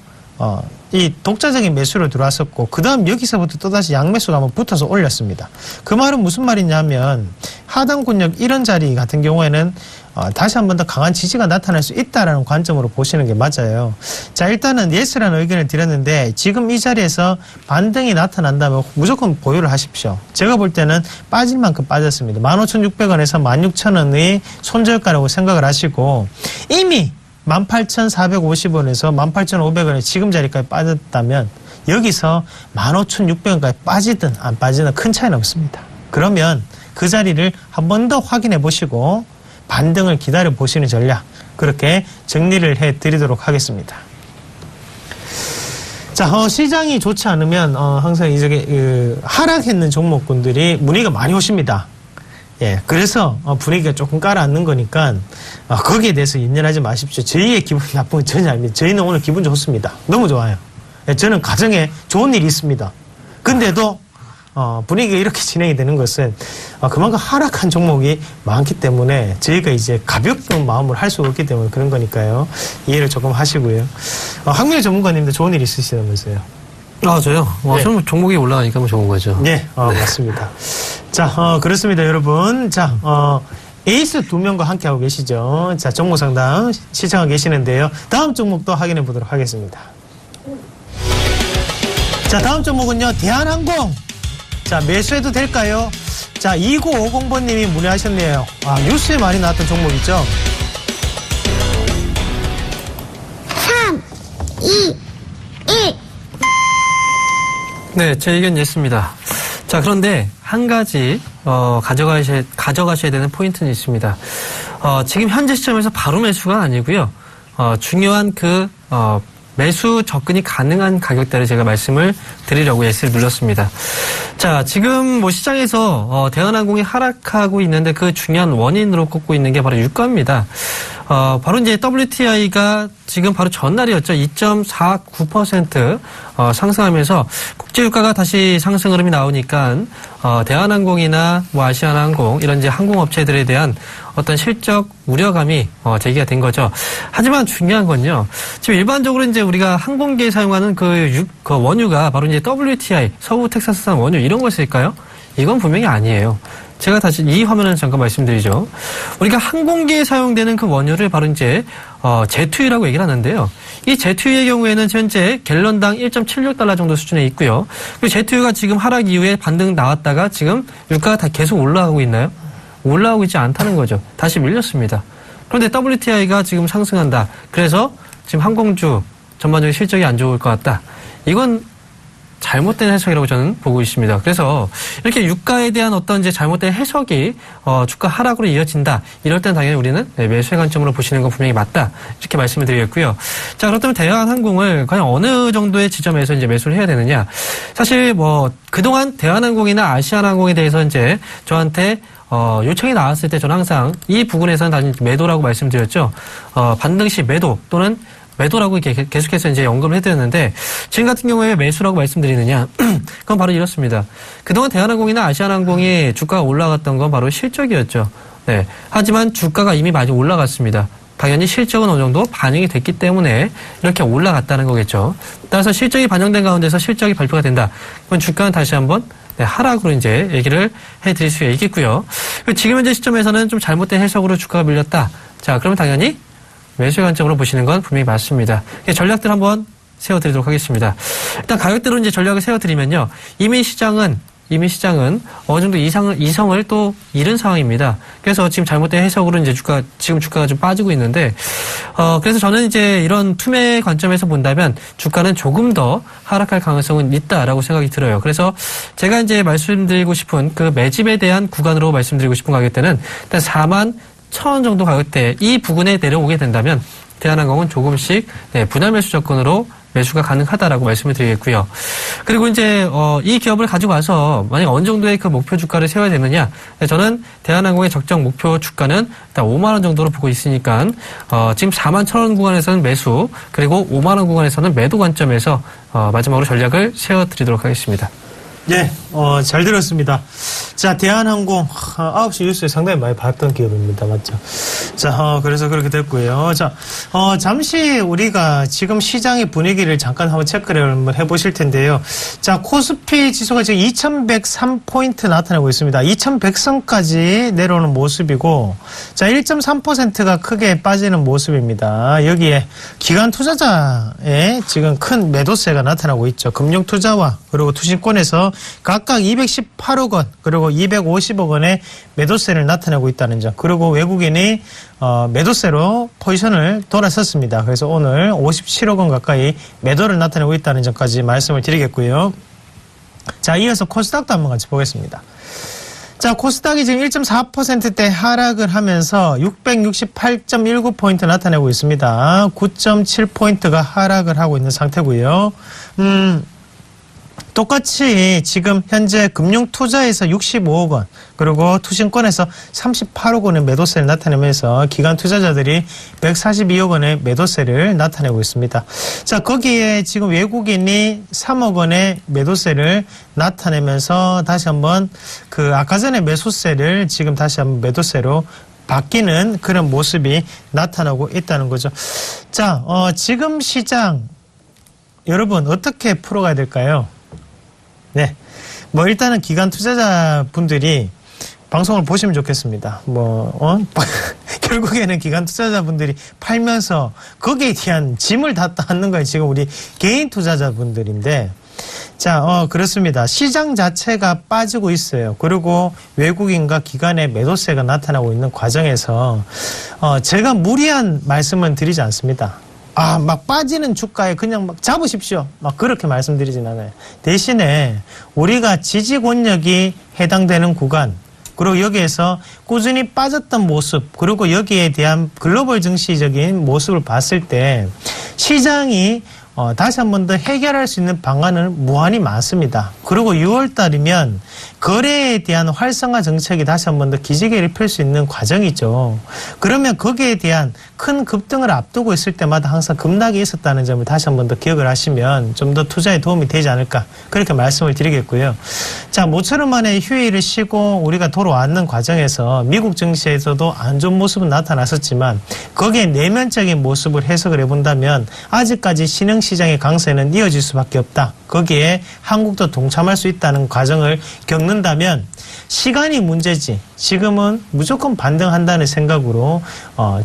이 독자적인 매수로 들어왔었고 그 다음 여기서부터 또다시 양매수가 한번 붙어서 올렸습니다. 그 말은 무슨 말이냐면 하단 권역 이런 자리 같은 경우에는 다시 한 번 더 강한 지지가 나타날 수 있다라는 관점으로 보시는 게 맞아요. 자, 일단은 예스라는 의견을 드렸는데 지금 이 자리에서 반등이 나타난다면 무조건 보유를 하십시오. 제가 볼 때는 빠질 만큼 빠졌습니다. 15,600원에서 16,000원의 손절가라고 생각을 하시고 이미 18,450원에서 18,500원에 지금 자리까지 빠졌다면 여기서 15,600원까지 빠지든 안 빠지든 큰 차이는 없습니다. 그러면 그 자리를 한 번 더 확인해 보시고 반등을 기다려 보시는 전략, 그렇게 정리를 해 드리도록 하겠습니다. 자, 시장이 좋지 않으면 항상 이제 하락했는 종목군들이 문의가 많이 오십니다. 예, 그래서 분위기가 조금 깔아앉는 거니까 거기에 대해서 연연하지 마십시오. 저희의 기분이 나쁜 건 전혀 아닙니다. 저희는 오늘 기분 좋습니다. 너무 좋아요. 예, 저는 가정에 좋은 일이 있습니다. 근데도 분위기가 이렇게 진행이 되는 것은 그만큼 하락한 종목이 많기 때문에 저희가 이제 가볍은 마음으로 할 수가 없기 때문에 그런 거니까요. 이해를 조금 하시고요. 황미래 전문가님도 좋은 일 있으시다면서요? 저요? 네. 저는 종목이 올라가니까 뭐 좋은 거죠. 네, 맞습니다. 자, 그렇습니다, 여러분. 자, 에이스 2명과 함께하고 계시죠. 자, 종목 상담 시청하고 계시는데요. 다음 종목도 확인해 보도록 하겠습니다. 자, 다음 종목은요, 대한항공. 자, 매수해도 될까요? 자, 2950번님이 문의하셨네요. 뉴스에 많이 나왔던 종목이죠. 3, 2, 1. 네, 제 의견 냈습니다. 자, 그런데 한 가지 가져가셔야 되는 포인트는 있습니다. 지금 현재 시점에서 바로 매수가 아니고요. 중요한 매수 접근이 가능한 가격대를 제가 말씀을 드리려고 S를 눌렀습니다. 자, 지금 뭐 시장에서 대한항공이 하락하고 있는데 그 중요한 원인으로 꼽고 있는 게 바로 유가입니다. 바로 이제 WTI가 지금 바로 전날이었죠. 2.49% 상승하면서 국제유가가 다시 상승 흐름이 나오니까 대한항공이나 뭐 아시아나항공 이런 이제 항공업체들에 대한 어떤 실적 우려감이 제기가 된 거죠. 하지만 중요한 건요. 지금 일반적으로 이제 우리가 항공기에 사용하는 그 원유가 바로 이제 WTI, 서부 텍사스산 원유 이런 걸 쓸까요? 이건 분명히 아니에요. 제가 다시 이 화면을 잠깐 말씀드리죠. 우리가 항공기에 사용되는 그 원유를 바로 이제 제트유라고 얘기를 하는데요. 이 제트유의 경우에는 현재 갤런당 1.76달러 정도 수준에 있고요. 그리고 제트유가 지금 하락 이후에 반등 나왔다가 지금 유가가 다 계속 올라가고 있나요? 올라오고 있지 않다는 거죠. 다시 밀렸습니다. 그런데 WTI가 지금 상승한다. 그래서 지금 항공주 전반적인 실적이 안 좋을 것 같다. 이건 잘못된 해석이라고 저는 보고 있습니다. 그래서 이렇게 유가에 대한 어떤 이제 잘못된 해석이 주가 하락으로 이어진다. 이럴 땐 당연히 우리는 매수의 관점으로 보시는 건 분명히 맞다. 이렇게 말씀을 드리겠고요. 자, 그렇다면 대한항공을 과연 어느 정도의 지점에서 이제 매수를 해야 되느냐? 사실 뭐 그동안 대한항공이나 아시아나항공에 대해서 이제 저한테 요청이 나왔을 때 저는 항상 이 부분에서는 단지 매도라고 말씀드렸죠. 반등 시 매도 또는 매도라고 이렇게 계속해서 이제 언급을 해드렸는데 지금 같은 경우에 왜 매수라고 말씀드리느냐? 그건 바로 이렇습니다. 그동안 대한항공이나 아시아나항공이 주가가 올라갔던 건 바로 실적이었죠. 네. 하지만 주가가 이미 많이 올라갔습니다. 당연히 실적은 어느 정도 반영이 됐기 때문에 이렇게 올라갔다는 거겠죠. 따라서 실적이 반영된 가운데서 실적이 발표가 된다. 그럼 주가는 다시 한번 하락으로 이제 얘기를 해드릴 수 있겠고요. 지금 현재 시점에서는 좀 잘못된 해석으로 주가가 밀렸다. 자, 그러면 당연히 매수의 관점으로 보시는 건 분명히 맞습니다. 전략들 한번 세워드리도록 하겠습니다. 일단 가격대로 이제 전략을 세워드리면요. 이미 시장은 어느 정도 이성을 또 잃은 상황입니다. 그래서 지금 잘못된 해석으로 이제 지금 주가가 좀 빠지고 있는데, 그래서 저는 이제 이런 투매 관점에서 본다면 주가는 조금 더 하락할 가능성은 있다라고 생각이 들어요. 그래서 제가 이제 말씀드리고 싶은 그 매집에 대한 구간으로 말씀드리고 싶은 가격대는 일단 41,000원 정도 가격대 이 부근에 내려오게 된다면 대한항공은 조금씩 분할 매수 조건으로 매수가 가능하다라고 말씀을 드리겠고요. 그리고 이제 이 기업을 가지고 와서 만약 어느 정도의 그 목표 주가를 세워야 되느냐? 저는 대한항공의 적정 목표 주가는 일단 5만 원 정도로 보고 있으니까 지금 41,000원 구간에서는 매수, 그리고 5만 원 구간에서는 매도 관점에서 마지막으로 전략을 세워드리도록 하겠습니다. 네, 잘 들었습니다. 자, 대한항공 9시 뉴스에 상당히 많이 봤던 기업입니다. 맞죠? 자, 그래서 그렇게 됐고요. 자, 잠시 우리가 지금 시장의 분위기를 잠깐 한번 체크를 한번 해보실 텐데요. 자, 코스피 지수가 지금 2103포인트 나타나고 있습니다. 2100선까지 내려오는 모습이고, 자, 1.3%가 크게 빠지는 모습입니다. 여기에 기관 투자자의 지금 큰 매도세가 나타나고 있죠. 금융투자와 그리고 투신권에서 각각 218억 원 그리고 250억 원의 매도세를 나타내고 있다는 점, 그리고 외국인이 매도세로 포지션을 돌아섰습니다. 그래서 오늘 57억 원 가까이 매도를 나타내고 있다는 점까지 말씀을 드리겠고요. 자, 이어서 코스닥도 한번 같이 보겠습니다. 자, 코스닥이 지금 1.4%대 하락을 하면서 668.19포인트 나타내고 있습니다. 9.7포인트가 하락을 하고 있는 상태고요. 똑같이 지금 현재 금융투자에서 65억 원 그리고 투신권에서 38억 원의 매도세를 나타내면서 기관 투자자들이 142억 원의 매도세를 나타내고 있습니다. 자, 거기에 지금 외국인이 3억 원의 매도세를 나타내면서 다시 한번 그 아까 전에 매수세를 지금 다시 한번 매도세로 바뀌는 그런 모습이 나타나고 있다는 거죠. 자, 지금 시장 여러분 어떻게 풀어가야 될까요? 네. 뭐, 일단은 기관 투자자분들이 방송을 보시면 좋겠습니다. 결국에는 기관 투자자분들이 팔면서 거기에 대한 짐을 다 따는 거예요. 지금 우리 개인 투자자분들인데. 자, 그렇습니다. 시장 자체가 빠지고 있어요. 그리고 외국인과 기관의 매도세가 나타나고 있는 과정에서, 제가 무리한 말씀은 드리지 않습니다. 막 빠지는 주가에 그냥 막 잡으십시오. 막 그렇게 말씀드리진 않아요. 대신에 우리가 지지 권역이 해당되는 구간, 그리고 여기에서 꾸준히 빠졌던 모습, 그리고 여기에 대한 글로벌 증시적인 모습을 봤을 때 시장이 다시 한 번 더 해결할 수 있는 방안은 무한히 많습니다. 그리고 6월 달이면 거래에 대한 활성화 정책이 다시 한 번 더 기지개를 펼 수 있는 과정이죠. 그러면 거기에 대한 큰 급등을 앞두고 있을 때마다 항상 급락이 있었다는 점을 다시 한 번 더 기억을 하시면 좀 더 투자에 도움이 되지 않을까, 그렇게 말씀을 드리겠고요. 자, 모처럼 만에 휴일을 쉬고 우리가 돌아왔는 과정에서 미국 증시에서도 안 좋은 모습은 나타났었지만 거기에 내면적인 모습을 해석을 해본다면 아직까지 신흥시장의 강세는 이어질 수밖에 없다. 거기에 한국도 동참할 수 있다는 과정을 겪는다면 시간이 문제지, 지금은 무조건 반등한다는 생각으로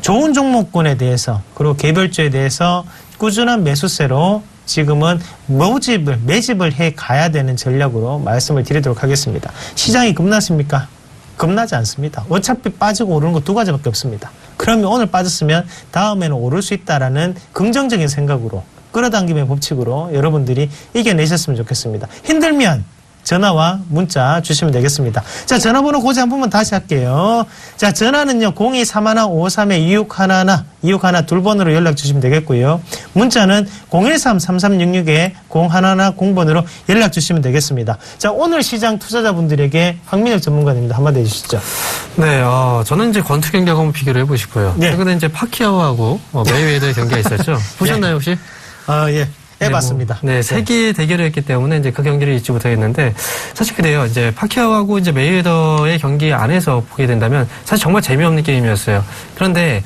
좋은 종목군에 대해서 그리고 개별주에 대해서 꾸준한 매수세로 지금은 매집을 해 가야 되는 전략으로 말씀을 드리도록 하겠습니다. 시장이 급났습니까? 급나지 않습니다. 어차피 빠지고 오르는 거 두 가지밖에 없습니다. 그러면 오늘 빠졌으면 다음에는 오를 수 있다라는 긍정적인 생각으로, 끌어당김의 법칙으로 여러분들이 이겨내셨으면 좋겠습니다. 힘들면 전화와 문자 주시면 되겠습니다. 자, 전화번호 고지 한 번만 다시 할게요. 자, 전화는요, 0231-53-2611, 2611 두 번으로 연락 주시면 되겠고요. 문자는 013-3366-0110번으로 연락 주시면 되겠습니다. 자, 오늘 시장 투자자분들에게 황민혁 전문가님도 한마디 해주시죠. 네, 저는 이제 권투 경기하고 한번 비교를 해보고 싶어요. 네. 최근에 이제 파키아오하고 메이웨더의 경기가 있었죠. 보셨나요, 혹시? 예. 네, 맞습니다. 네, 세기의 대결을 했기 때문에 이제 그 경기를 잊지 못하겠는데, 사실 그래요. 이제 파키아오하고 이제 메이웨더의 경기 안에서 보게 된다면, 사실 정말 재미없는 게임이었어요. 그런데,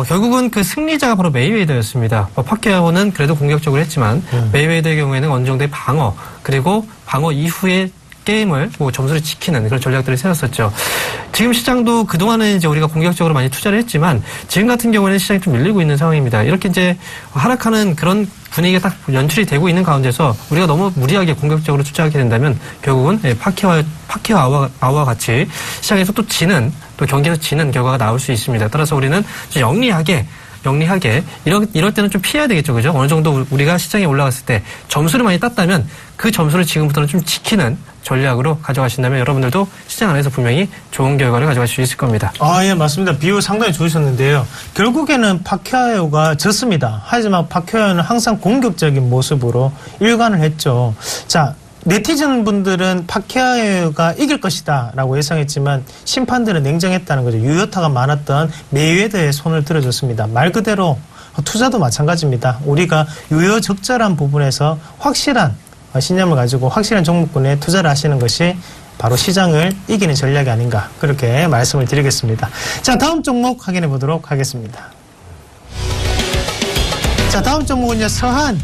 결국은 그 승리자가 바로 메이웨더였습니다. 파키아오는 그래도 공격적으로 했지만, 메이웨더의 경우에는 어느 정도의 방어, 그리고 방어 이후에 게임을 점수를 지키는 그런 전략들을 세웠었죠. 지금 시장도 그동안은 이제 우리가 공격적으로 많이 투자를 했지만 지금 같은 경우에는 시장이 좀 밀리고 있는 상황입니다. 이렇게 이제 하락하는 그런 분위기가 딱 연출이 되고 있는 가운데서 우리가 너무 무리하게 공격적으로 투자하게 된다면 결국은 파키아오와 같이 시장에서 또 경기에서 지는 결과가 나올 수 있습니다. 따라서 우리는 영리하게 이럴 때는 좀 피해야 되겠죠. 그죠? 어느 정도 우리가 시장에 올라갔을 때 점수를 많이 땄다면 그 점수를 지금부터는 좀 지키는 전략으로 가져가신다면 여러분들도 시장 안에서 분명히 좋은 결과를 가져갈 수 있을 겁니다. 예, 맞습니다. 비유 상당히 좋으셨는데요. 결국에는 파키아오가 졌습니다. 하지만 파키아오는 항상 공격적인 모습으로 일관을 했죠. 자, 네티즌 분들은 파키아오가 이길 것이다 라고 예상했지만 심판들은 냉정했다는 거죠. 유효타가 많았던 메이웨더의 손을 들어줬습니다. 말 그대로 투자도 마찬가지입니다. 우리가 유효적절한 부분에서 확실한 신념을 가지고 확실한 종목군에 투자를 하시는 것이 바로 시장을 이기는 전략이 아닌가, 그렇게 말씀을 드리겠습니다. 자, 다음 종목 확인해 보도록 하겠습니다. 자, 다음 종목은요, 서한.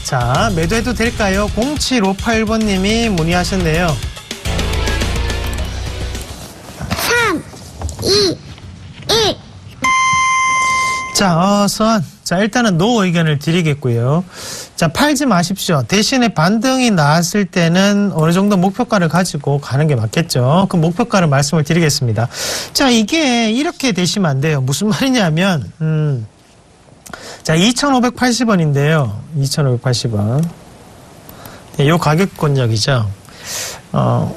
자, 매도해도 될까요? 0758번님이 문의하셨네요. 3, 2, 1. 자, 서한. 자, 일단은 노 의견을 드리겠고요. 자, 팔지 마십시오. 대신에 반등이 나왔을 때는 어느 정도 목표가를 가지고 가는 게 맞겠죠. 그 목표가를 말씀을 드리겠습니다. 자, 이게 이렇게 되시면 안 돼요. 무슨 말이냐면, 자, 2,580원인데요. 2,580원. 네, 요 가격권역이죠.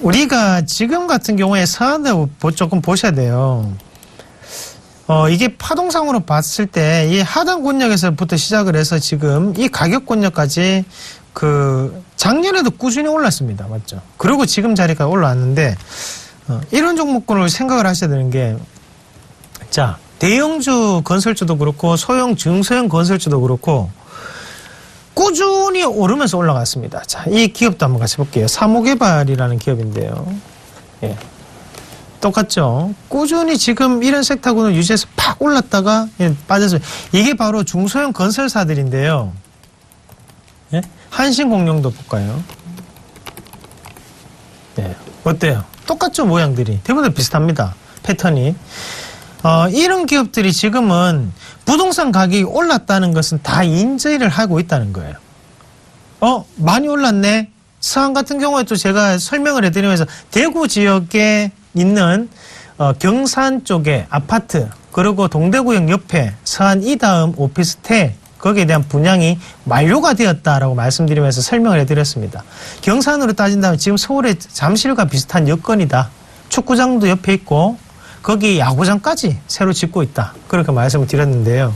우리가 지금 같은 경우에 서한을 조금 보셔야 돼요. 이게 파동상으로 봤을 때 이 하단 권역에서부터 시작을 해서 지금 이 가격 권역까지 작년에도 꾸준히 올랐습니다. 맞죠? 그리고 지금 자리가 올라왔는데, 이런 종목군을 생각을 하셔야 되는 게, 자, 대형주 건설주도 그렇고 소형 중소형 건설주도 그렇고 꾸준히 오르면서 올라갔습니다. 자, 이 기업도 한번 같이 볼게요. 사모개발이라는 기업인데요. 예. 똑같죠. 꾸준히 지금 이런 섹터군을 유지해서 팍 올랐다가 빠졌어요. 이게 바로 중소형 건설사들인데요. 예? 한신공룡도 볼까요? 네. 어때요? 똑같죠, 모양들이. 대부분 비슷합니다. 패턴이. 이런 기업들이 지금은 부동산 가격이 올랐다는 것은 다 인지를 하고 있다는 거예요. 많이 올랐네. 서한 같은 경우에 또 제가 설명을 해드리면서 대구 지역에 있는 경산 쪽에 아파트, 그리고 동대구역 옆에 서한 이다음 오피스텔, 거기에 대한 분양이 만료가 되었다라고 말씀드리면서 설명을 해드렸습니다. 경산으로 따진다면 지금 서울의 잠실과 비슷한 여건이다. 축구장도 옆에 있고 거기 야구장까지 새로 짓고 있다. 그렇게 말씀을 드렸는데요.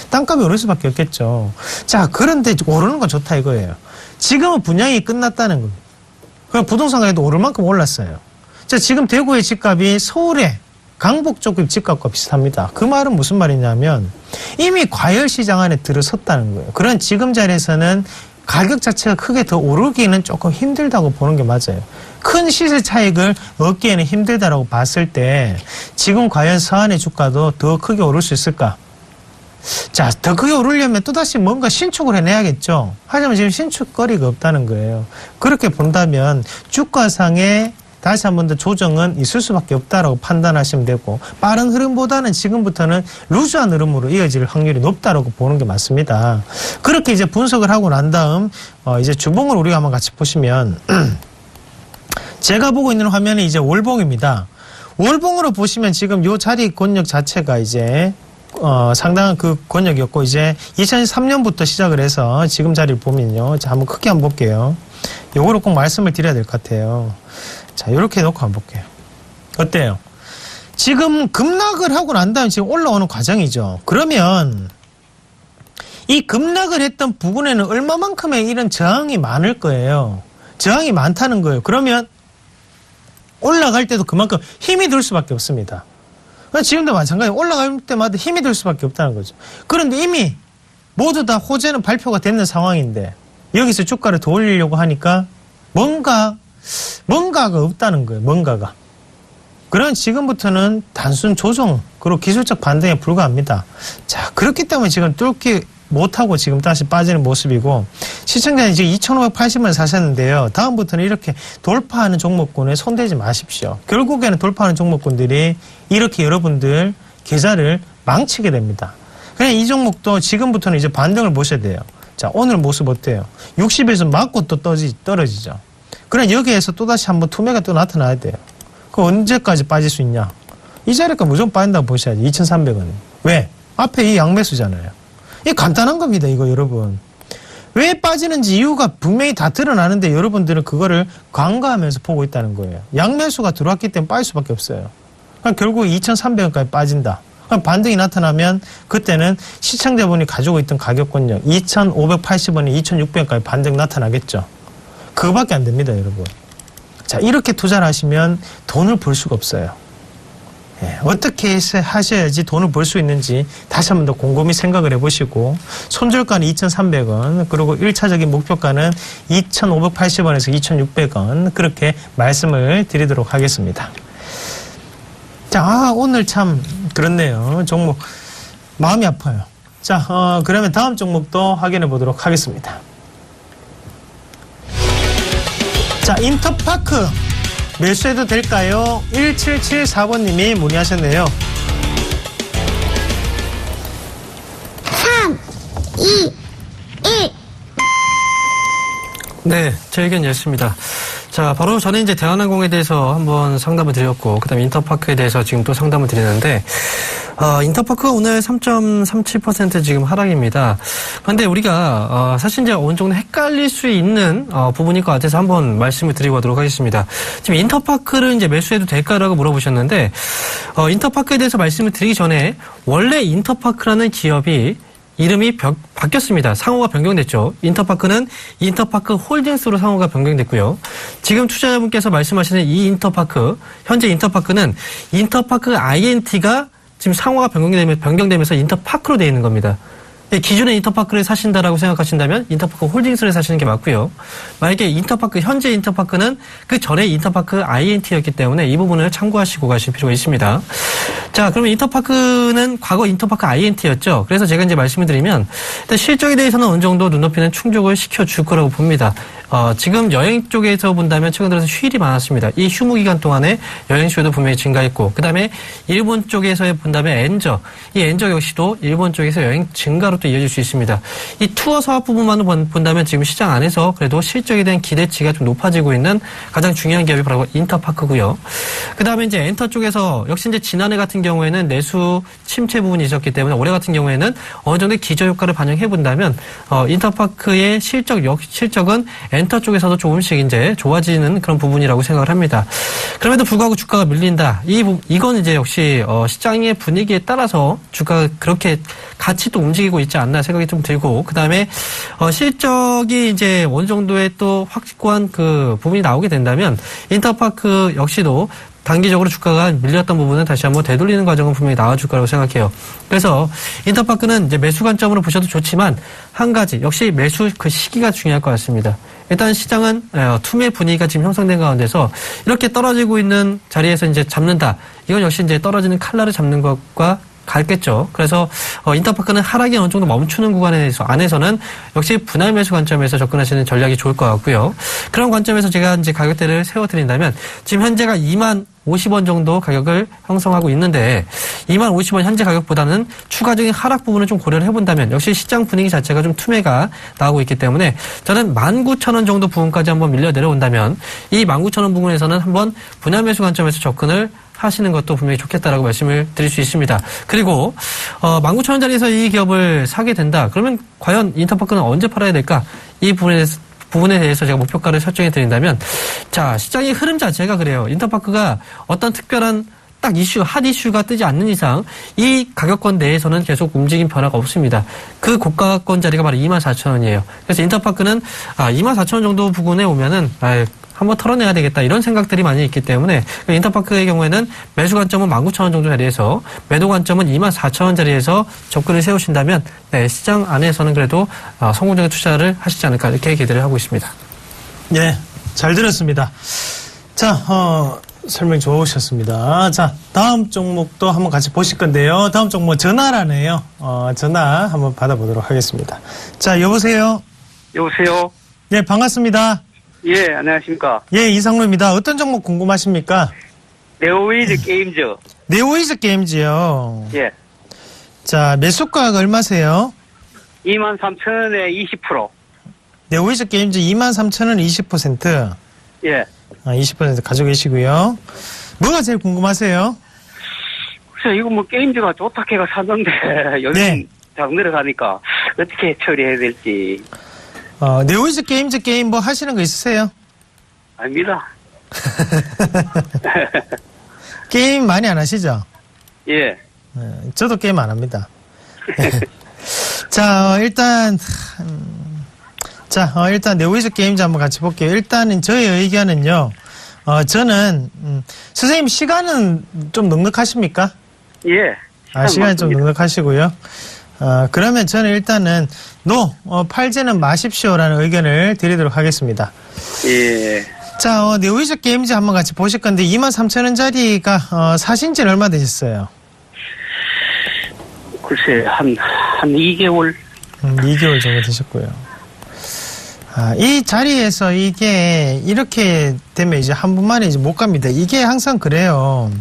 땅값이 오를 수밖에 없겠죠. 자, 그런데 오르는 건 좋다 이거예요. 지금은 분양이 끝났다는 겁니다. 그럼 부동산 가격도 오를 만큼 올랐어요. 자, 지금 대구의 집값이 서울의 강북 쪽 집값과 비슷합니다. 그 말은 무슨 말이냐면 이미 과열시장 안에 들어섰다는 거예요. 그런 지금 자리에서는 가격 자체가 크게 더 오르기는 조금 힘들다고 보는 게 맞아요. 큰 시세 차익을 얻기에는 힘들다라고 봤을 때 지금 과연 서한의 주가도 더 크게 오를 수 있을까? 자, 더 크게 오르려면 또다시 뭔가 신축을 해내야겠죠. 하지만 지금 신축거리가 없다는 거예요. 그렇게 본다면 주가상에 다시 한 번 더 조정은 있을 수밖에 없다라고 판단하시면 되고, 빠른 흐름보다는 지금부터는 루즈한 흐름으로 이어질 확률이 높다라고 보는 게 맞습니다. 그렇게 이제 분석을 하고 난 다음 이제 주봉을 우리가 한번 같이 보시면 제가 보고 있는 화면이 이제 월봉입니다. 월봉으로 보시면 지금 요 자리 권역 자체가 이제 상당한 그 권역이었고 이제 2003년부터 시작을 해서 지금 자리를 보면요. 자, 한번 크게 한번 볼게요. 요거를 꼭 말씀을 드려야 될 것 같아요. 자, 요렇게 놓고 한번 볼게요. 어때요? 지금 급락을 하고 난 다음에 지금 올라오는 과정이죠. 그러면 이 급락을 했던 부근에는 얼마만큼의 이런 저항이 많을 거예요. 저항이 많다는 거예요. 그러면 올라갈 때도 그만큼 힘이 들 수밖에 없습니다. 지금도 마찬가지로 올라갈 때마다 힘이 들 수밖에 없다는 거죠. 그런데 이미 모두 다 호재는 발표가 됐는 상황인데 여기서 주가를 더 올리려고 하니까 뭔가가 없다는 거예요. 뭔가가. 그런 지금부터는 단순 조정 그리고 기술적 반등에 불과합니다. 자, 그렇기 때문에 지금 뚫기 못하고 지금 다시 빠지는 모습이고 시청자는 이제 2,580원 사셨는데요. 다음부터는 이렇게 돌파하는 종목군에 손대지 마십시오. 결국에는 돌파하는 종목군들이 이렇게 여러분들 계좌를 망치게 됩니다. 그냥 이 종목도 지금부터는 이제 반등을 보셔야 돼요. 자, 오늘 모습 어때요? 60에서 맞고 또 떨어지죠. 그럼 여기에서 또다시 한번 투매가 또 나타나야 돼요. 그 언제까지 빠질 수 있냐? 이 자리가 무조건 빠진다고 보셔야지. 2,300원. 왜? 앞에 이 양매수잖아요. 이 간단한 겁니다, 이거 여러분. 왜 빠지는지 이유가 분명히 다 드러나는데 여러분들은 그거를 간과하면서 보고 있다는 거예요. 양매수가 들어왔기 때문에 빠질 수밖에 없어요. 그럼 결국 2,300원까지 빠진다. 그럼 반등이 나타나면 그때는 시청자분이 가지고 있던 가격권역 2,580원에 2,600원까지 반등 나타나겠죠. 그거밖에 안 됩니다, 여러분. 자, 이렇게 투자를 하시면 돈을 벌 수가 없어요. 예, 어떻게 하셔야지 돈을 벌 수 있는지 다시 한번 더 곰곰이 생각을 해보시고 손절가는 2,300원 그리고 1차적인 목표가는 2,580원에서 2,600원 그렇게 말씀을 드리도록 하겠습니다. 자, 오늘 참 그렇네요. 종목 마음이 아파요. 자, 그러면 다음 종목도 확인해 보도록 하겠습니다. 자, 인터파크 매수해도 될까요? 1774번님이 문의하셨네요. 3, 2, 1. 네, 제 의견 였습니다. 자, 바로 전에 이제 대한항공에 대해서 한번 상담을 드렸고, 그 다음에 인터파크에 대해서 지금 또 상담을 드리는데, 인터파크가 오늘 3.37% 지금 하락입니다. 그런데 우리가, 사실 이제 어느 정도 헷갈릴 수 있는, 부분일 것 같아서 한번 말씀을 드리고 가도록 하겠습니다. 지금 인터파크를 이제 매수해도 될까라고 물어보셨는데, 인터파크에 대해서 말씀을 드리기 전에, 원래 인터파크라는 기업이 이름이 바뀌었습니다. 상호가 변경됐죠. 인터파크는 인터파크 홀딩스로 상호가 변경됐고요. 지금 투자자분께서 말씀하시는 이 인터파크, 현재 인터파크는 인터파크 INT가 지금 상호가 변경되면서 인터파크로 되어 있는 겁니다. 기존의 인터파크를 사신다라고 생각하신다면 인터파크 홀딩스를 사시는 게 맞고요. 만약에 인터파크, 현재 인터파크는 그 전에 인터파크 INT였기 때문에 이 부분을 참고하시고 가실 필요가 있습니다. 자, 그러면 인터파크는 과거 인터파크 INT였죠. 그래서 제가 이제 말씀을 드리면 일단 실적에 대해서는 어느 정도 눈높이는 충족을 시켜줄 거라고 봅니다. 지금 여행 쪽에서 본다면 최근 들어서 휴일이 많았습니다. 이 휴무 기간 동안에 여행 수요도 분명히 증가했고, 그 다음에 일본 쪽에서 본다면 엔저, 이 엔저 역시도 일본 쪽에서 여행 증가로 또 이어질 수 있습니다. 이 투어 사업 부분만 본다면 지금 시장 안에서 그래도 실적에 대한 기대치가 좀 높아지고 있는 가장 중요한 기업이 바로 인터파크고요. 그 다음에 이제 엔터 쪽에서 역시 이제 지난해 같은 경우에는 내수 침체 부분이 있었기 때문에 올해 같은 경우에는 어느 정도 기저효과를 반영해 본다면 인터파크의 실적은 엔터 쪽에서도 조금씩 이제 좋아지는 그런 부분이라고 생각을 합니다. 그럼에도 불구하고 주가가 밀린다. 이건 이제 역시 시장의 분위기에 따라서 주가가 그렇게 같이 또 움직이고 있지 않나 생각이 좀 들고, 그 다음에 실적이 이제 어느 정도의 또 확고한 그 부분이 나오게 된다면 인터파크 역시도 단기적으로 주가가 밀렸던 부분은 다시 한번 되돌리는 과정은 분명히 나와줄 거라고 생각해요. 그래서 인터파크는 이제 매수 관점으로 보셔도 좋지만 한 가지 역시 매수 그 시기가 중요할 것 같습니다. 일단 시장은 투매 분위기가 지금 형성된 가운데서 이렇게 떨어지고 있는 자리에서 이제 잡는다. 이건 역시 이제 떨어지는 칼날을 잡는 것과 같겠죠. 그래서 인터파크는 하락이 어느 정도 멈추는 구간에서 안에서는 역시 분할 매수 관점에서 접근하시는 전략이 좋을 것 같고요. 그런 관점에서 제가 이제 가격대를 세워드린다면 지금 현재가 2만 50원 정도 가격을 형성하고 있는데 2만 50원 현재 가격보다는 추가적인 하락 부분을 좀 고려를 해본다면 역시 시장 분위기 자체가 좀 투매가 나오고 있기 때문에 저는 19,000원 정도 부분까지 한번 밀려 내려온다면 이 19,000원 부분에서는 한번 분할 매수 관점에서 접근을 하시는 것도 분명히 좋겠다라고 말씀을 드릴 수 있습니다. 그리고 19,000원짜리에서 이 기업을 사게 된다. 그러면 과연 인터파크는 언제 팔아야 될까? 이 부분에 대해서 제가 목표가를 설정해 드린다면, 자, 시장의 흐름 자체가 그래요. 인터파크가 어떤 특별한 딱 핫 이슈가 뜨지 않는 이상 이 가격권 내에서는 계속 움직임 변화가 없습니다. 그 고가권 자리가 바로 24,000원이에요. 그래서 인터파크는 24,000원 정도 부근에 오면은 한번 털어내야 되겠다 이런 생각들이 많이 있기 때문에 인터파크의 경우에는 매수 관점은 19,000원 정도 자리에서 매도 관점은 24,000원 자리에서 접근을 세우신다면 시장 안에서는 그래도 성공적인 투자를 하시지 않을까 이렇게 기대를 하고 있습니다. 네, 잘 들었습니다. 자, 설명 좋으셨습니다. 자, 다음 종목도 한번 같이 보실 건데요. 다음 종목 전화라네요. 전화 한번 받아보도록 하겠습니다. 자, 여보세요? 여보세요? 네, 반갑습니다. 예, 안녕하십니까? 예, 이상로입니다. 어떤 종목 궁금하십니까? 네오웨이즈 게임즈. 네오이즈 게임즈요. 예. 자, 매수가가 얼마세요? 23,000원에 20%. 네오이즈 게임즈 23,000원 20%. 예. 20% 가지고 계시고요. 뭐가 제일 궁금하세요? 글쎄, 이거 뭐 게임즈가 좋다 해가 샀는데, 요즘 네. 장 내려가니까 어떻게 처리해야 될지. 네오이즈 게임즈 게임 뭐 하시는 거 있으세요? 압니다. 게임 많이 안 하시죠? 예. 저도 게임 안 합니다. 자, 일단 네오이즈 게임즈 한번 같이 볼게요. 일단은 저의 의견은요. 저는 선생님 시간은 좀 넉넉하십니까? 예. 시간이 좀 넉넉하시고요. 그러면 저는 일단은 팔지는 마십시오라는 의견을 드리도록 하겠습니다. 예. 자, 네오이즈 게임즈 한번 같이 보실 건데 23,000원짜리가 사신 지는 얼마 되셨어요? 글쎄, 한 2개월. 2개월 정도 되셨고요. 이 자리에서 이게 이렇게 되면 이제 한 번만에 이제 못 갑니다. 이게 항상 그래요.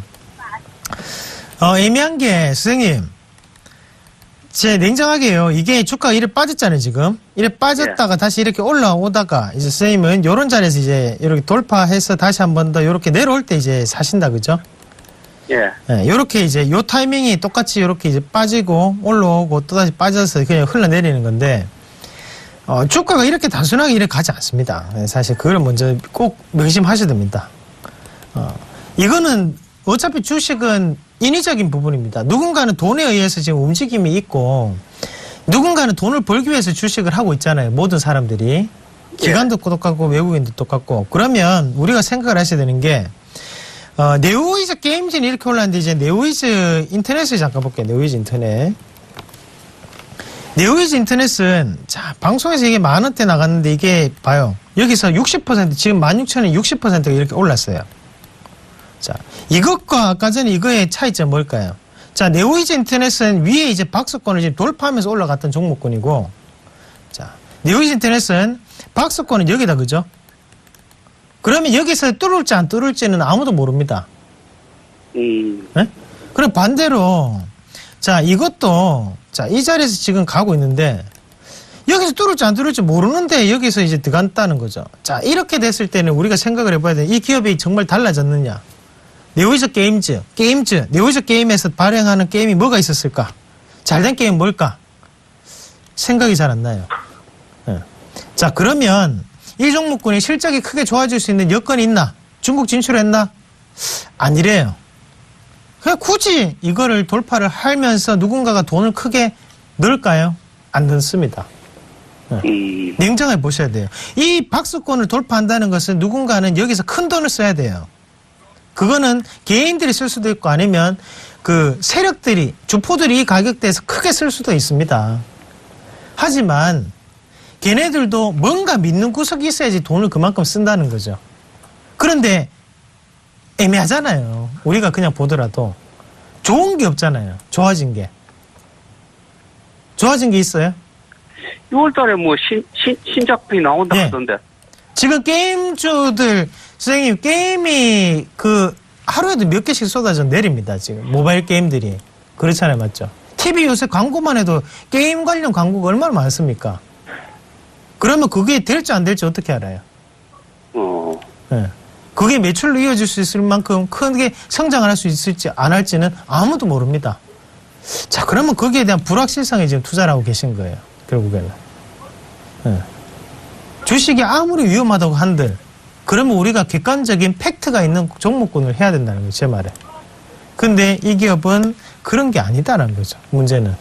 애매한 게 선생님, 제 냉정하게요. 이게 주가가 이래 빠졌잖아요, 지금. 이래 빠졌다가 다시 이렇게 올라오다가 이제 선생님은 요런 자리에서 이제 이렇게 돌파해서 다시 한 번 더 이렇게 내려올 때 이제 사신다, 그죠? 예. 네, 요렇게 이제 요 타이밍이 똑같이 이렇게 이제 빠지고 올라오고 또 다시 빠져서 그냥 흘러내리는 건데, 주가가 이렇게 단순하게 이렇게 가지 않습니다. 사실 그걸 먼저 꼭 명심하셔야 됩니다. 이거는 어차피 주식은 인위적인 부분입니다. 누군가는 돈에 의해서 지금 움직임이 있고, 누군가는 돈을 벌기 위해서 주식을 하고 있잖아요. 모든 사람들이. 기관도 똑같고 외국인도 똑같고. 그러면 우리가 생각을 하셔야 되는 게, 네오이즈 게임즈는 이렇게 올랐는데 이제 네오이즈 인터넷을 잠깐 볼게요. 네오이즈 인터넷. 네오이즈 인터넷은 자, 방송에서 이게 10,000원대 나갔는데 이게 봐요. 여기서 60% 지금 16,000원에 60%가 이렇게 올랐어요. 자, 이것과 아까 전에 이거의 차이점 뭘까요? 자, 네오이즈 인터넷은 위에 이제 박스권을 지금 돌파하면서 올라갔던 종목군이고, 자, 네오이즈 인터넷은 박스권은 여기다, 그죠? 그러면 여기서 뚫을지 안 뚫을지는 아무도 모릅니다. 네? 그럼 반대로, 자, 이것도, 자, 이 자리에서 지금 가고 있는데, 여기서 뚫을지 안 뚫을지 모르는데 여기서 이제 들어간다는 거죠. 자, 이렇게 됐을 때는 우리가 생각을 해봐야 돼. 이 기업이 정말 달라졌느냐? 네오이즈 게임즈, 네오이즈 게임에서 발행하는 게임이 뭐가 있었을까? 잘된 게임 뭘까? 생각이 잘 안 나요. 네. 자, 그러면 이 종목군이 실적이 크게 좋아질 수 있는 여건이 있나? 중국 진출했나? 아니래요. 그냥 굳이 이거를 돌파를 하면서 누군가가 돈을 크게 넣을까요? 안 넣습니다. 네. 냉정하게 보셔야 돼요. 이 박스권을 돌파한다는 것은 누군가는 여기서 큰 돈을 써야 돼요. 그거는 개인들이 쓸 수도 있고 아니면 그 세력들이, 주포들이 이 가격대에서 크게 쓸 수도 있습니다. 하지만 걔네들도 뭔가 믿는 구석이 있어야지 돈을 그만큼 쓴다는 거죠. 그런데 애매하잖아요. 우리가 그냥 보더라도 좋은 게 없잖아요. 좋아진 게. 좋아진 게 있어요? 6월달에 뭐 신작품이 나온다 네. 하던데. 지금 게임주들, 선생님, 게임이 하루에도 몇 개씩 쏟아져 내립니다. 지금 모바일 게임들이. 그렇잖아요. 맞죠? TV 요새 광고만 해도 게임 관련 광고가 얼마나 많습니까? 그러면 그게 될지 안 될지 어떻게 알아요? 어. 네. 그게 매출로 이어질 수 있을 만큼 크게 성장을 할 수 있을지 안 할지는 아무도 모릅니다. 자, 그러면 거기에 대한 불확실성에 지금 투자를 하고 계신 거예요. 결국에는. 네. 주식이 아무리 위험하다고 한들 그러면 우리가 객관적인 팩트가 있는 종목군을 해야 된다는 거죠. 제 말에. 근데 이 기업은 그런 게 아니다라는 거죠. 문제는.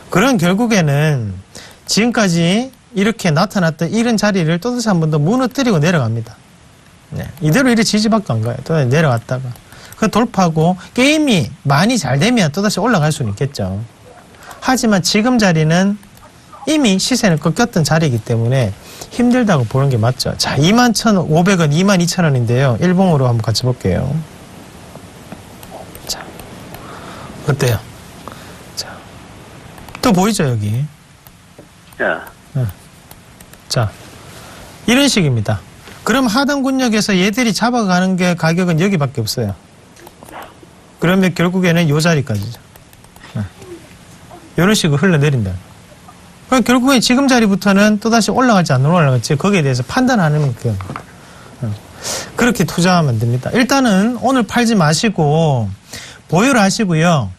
그런 결국에는 지금까지 이렇게 나타났던 이런 자리를 또다시 한 번 더 무너뜨리고 내려갑니다. 네. 이대로 이래 지지밖에 안 가요. 또다시 내려갔다가. 그 돌파하고 게임이 많이 잘 되면 또다시 올라갈 수는 있겠죠. 하지만 지금 자리는 이미 시세는 꺾였던 자리이기 때문에 힘들다고 보는 게 맞죠. 자, 21,500원, 22,000원인데요. 일봉으로 한번 같이 볼게요. 자, 어때요? 자, 또 보이죠, 여기? 예. 자, 이런 식입니다. 그럼 하단 군역에서 얘들이 잡아가는 게 가격은 여기밖에 없어요. 그러면 결국에는 요 자리까지죠. 이런 식으로 흘러내린다. 그럼 결국엔 지금 자리부터는 또다시 올라갈지 안 올라갈지 거기에 대해서 판단하는 그 그렇게 투자하면 됩니다. 일단은 오늘 팔지 마시고 보유를 하시고요.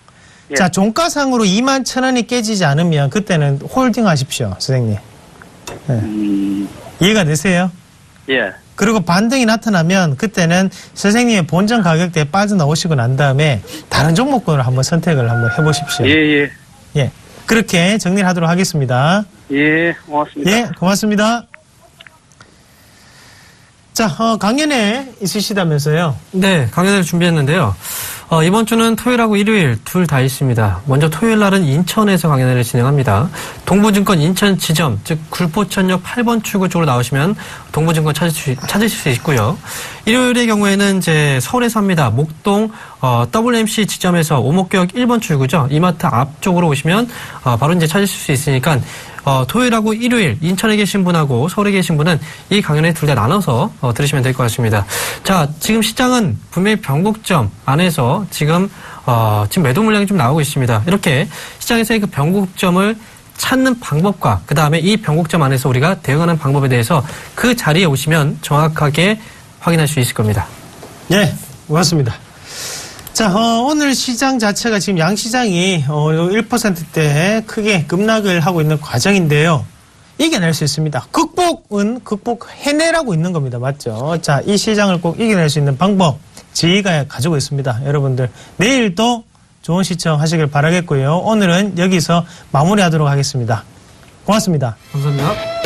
예. 자, 종가상으로 21,000원이 깨지지 않으면 그때는 홀딩 하십시오, 선생님. 이해가 되세요? 예. 그리고 반등이 나타나면 그때는 선생님의 본전 가격대에 빠져나오시고 난 다음에 다른 종목군을 한번 선택을 한번 해보십시오. 예. 예. 그렇게 정리를 하도록 하겠습니다. 예. 고맙습니다. 예, 고맙습니다. 자, 강연회 있으시다면서요? 네, 강연회를 준비했는데요. 이번 주는 토요일하고 일요일 둘 다 있습니다. 먼저 토요일 날은 인천에서 강연회를 진행합니다. 동부증권 인천 지점, 즉 굴포천역 8번 출구 쪽으로 나오시면 동부증권 찾으실 수 있고요. 일요일의 경우에는 이제 서울에서 합니다. 목동 WMC 지점에서 오목역 1번 출구죠. 이마트 앞쪽으로 오시면 바로 이제 찾으실 수 있으니까 토요일하고 일요일 인천에 계신 분하고 서울에 계신 분은 이 강연회 둘 다 나눠서 들으시면 될 것 같습니다. 자, 지금 시장은 분명히 변곡점 안에서 지금 매도 물량이 좀 나오고 있습니다. 이렇게 시장에서의 그 변곡점을 찾는 방법과 그 다음에 이 변곡점 안에서 우리가 대응하는 방법에 대해서 그 자리에 오시면 정확하게 확인할 수 있을 겁니다. 예, 고맙습니다. 자, 오늘 시장 자체가 지금 양시장이 1%대 크게 급락을 하고 있는 과정인데요. 이겨낼 수 있습니다. 해내라고 있는 겁니다. 맞죠? 자, 이 시장을 꼭 이겨낼 수 있는 방법 저희가 가지고 있습니다. 여러분들 내일도 좋은 시청 하시길 바라겠고요. 오늘은 여기서 마무리하도록 하겠습니다. 고맙습니다. 감사합니다.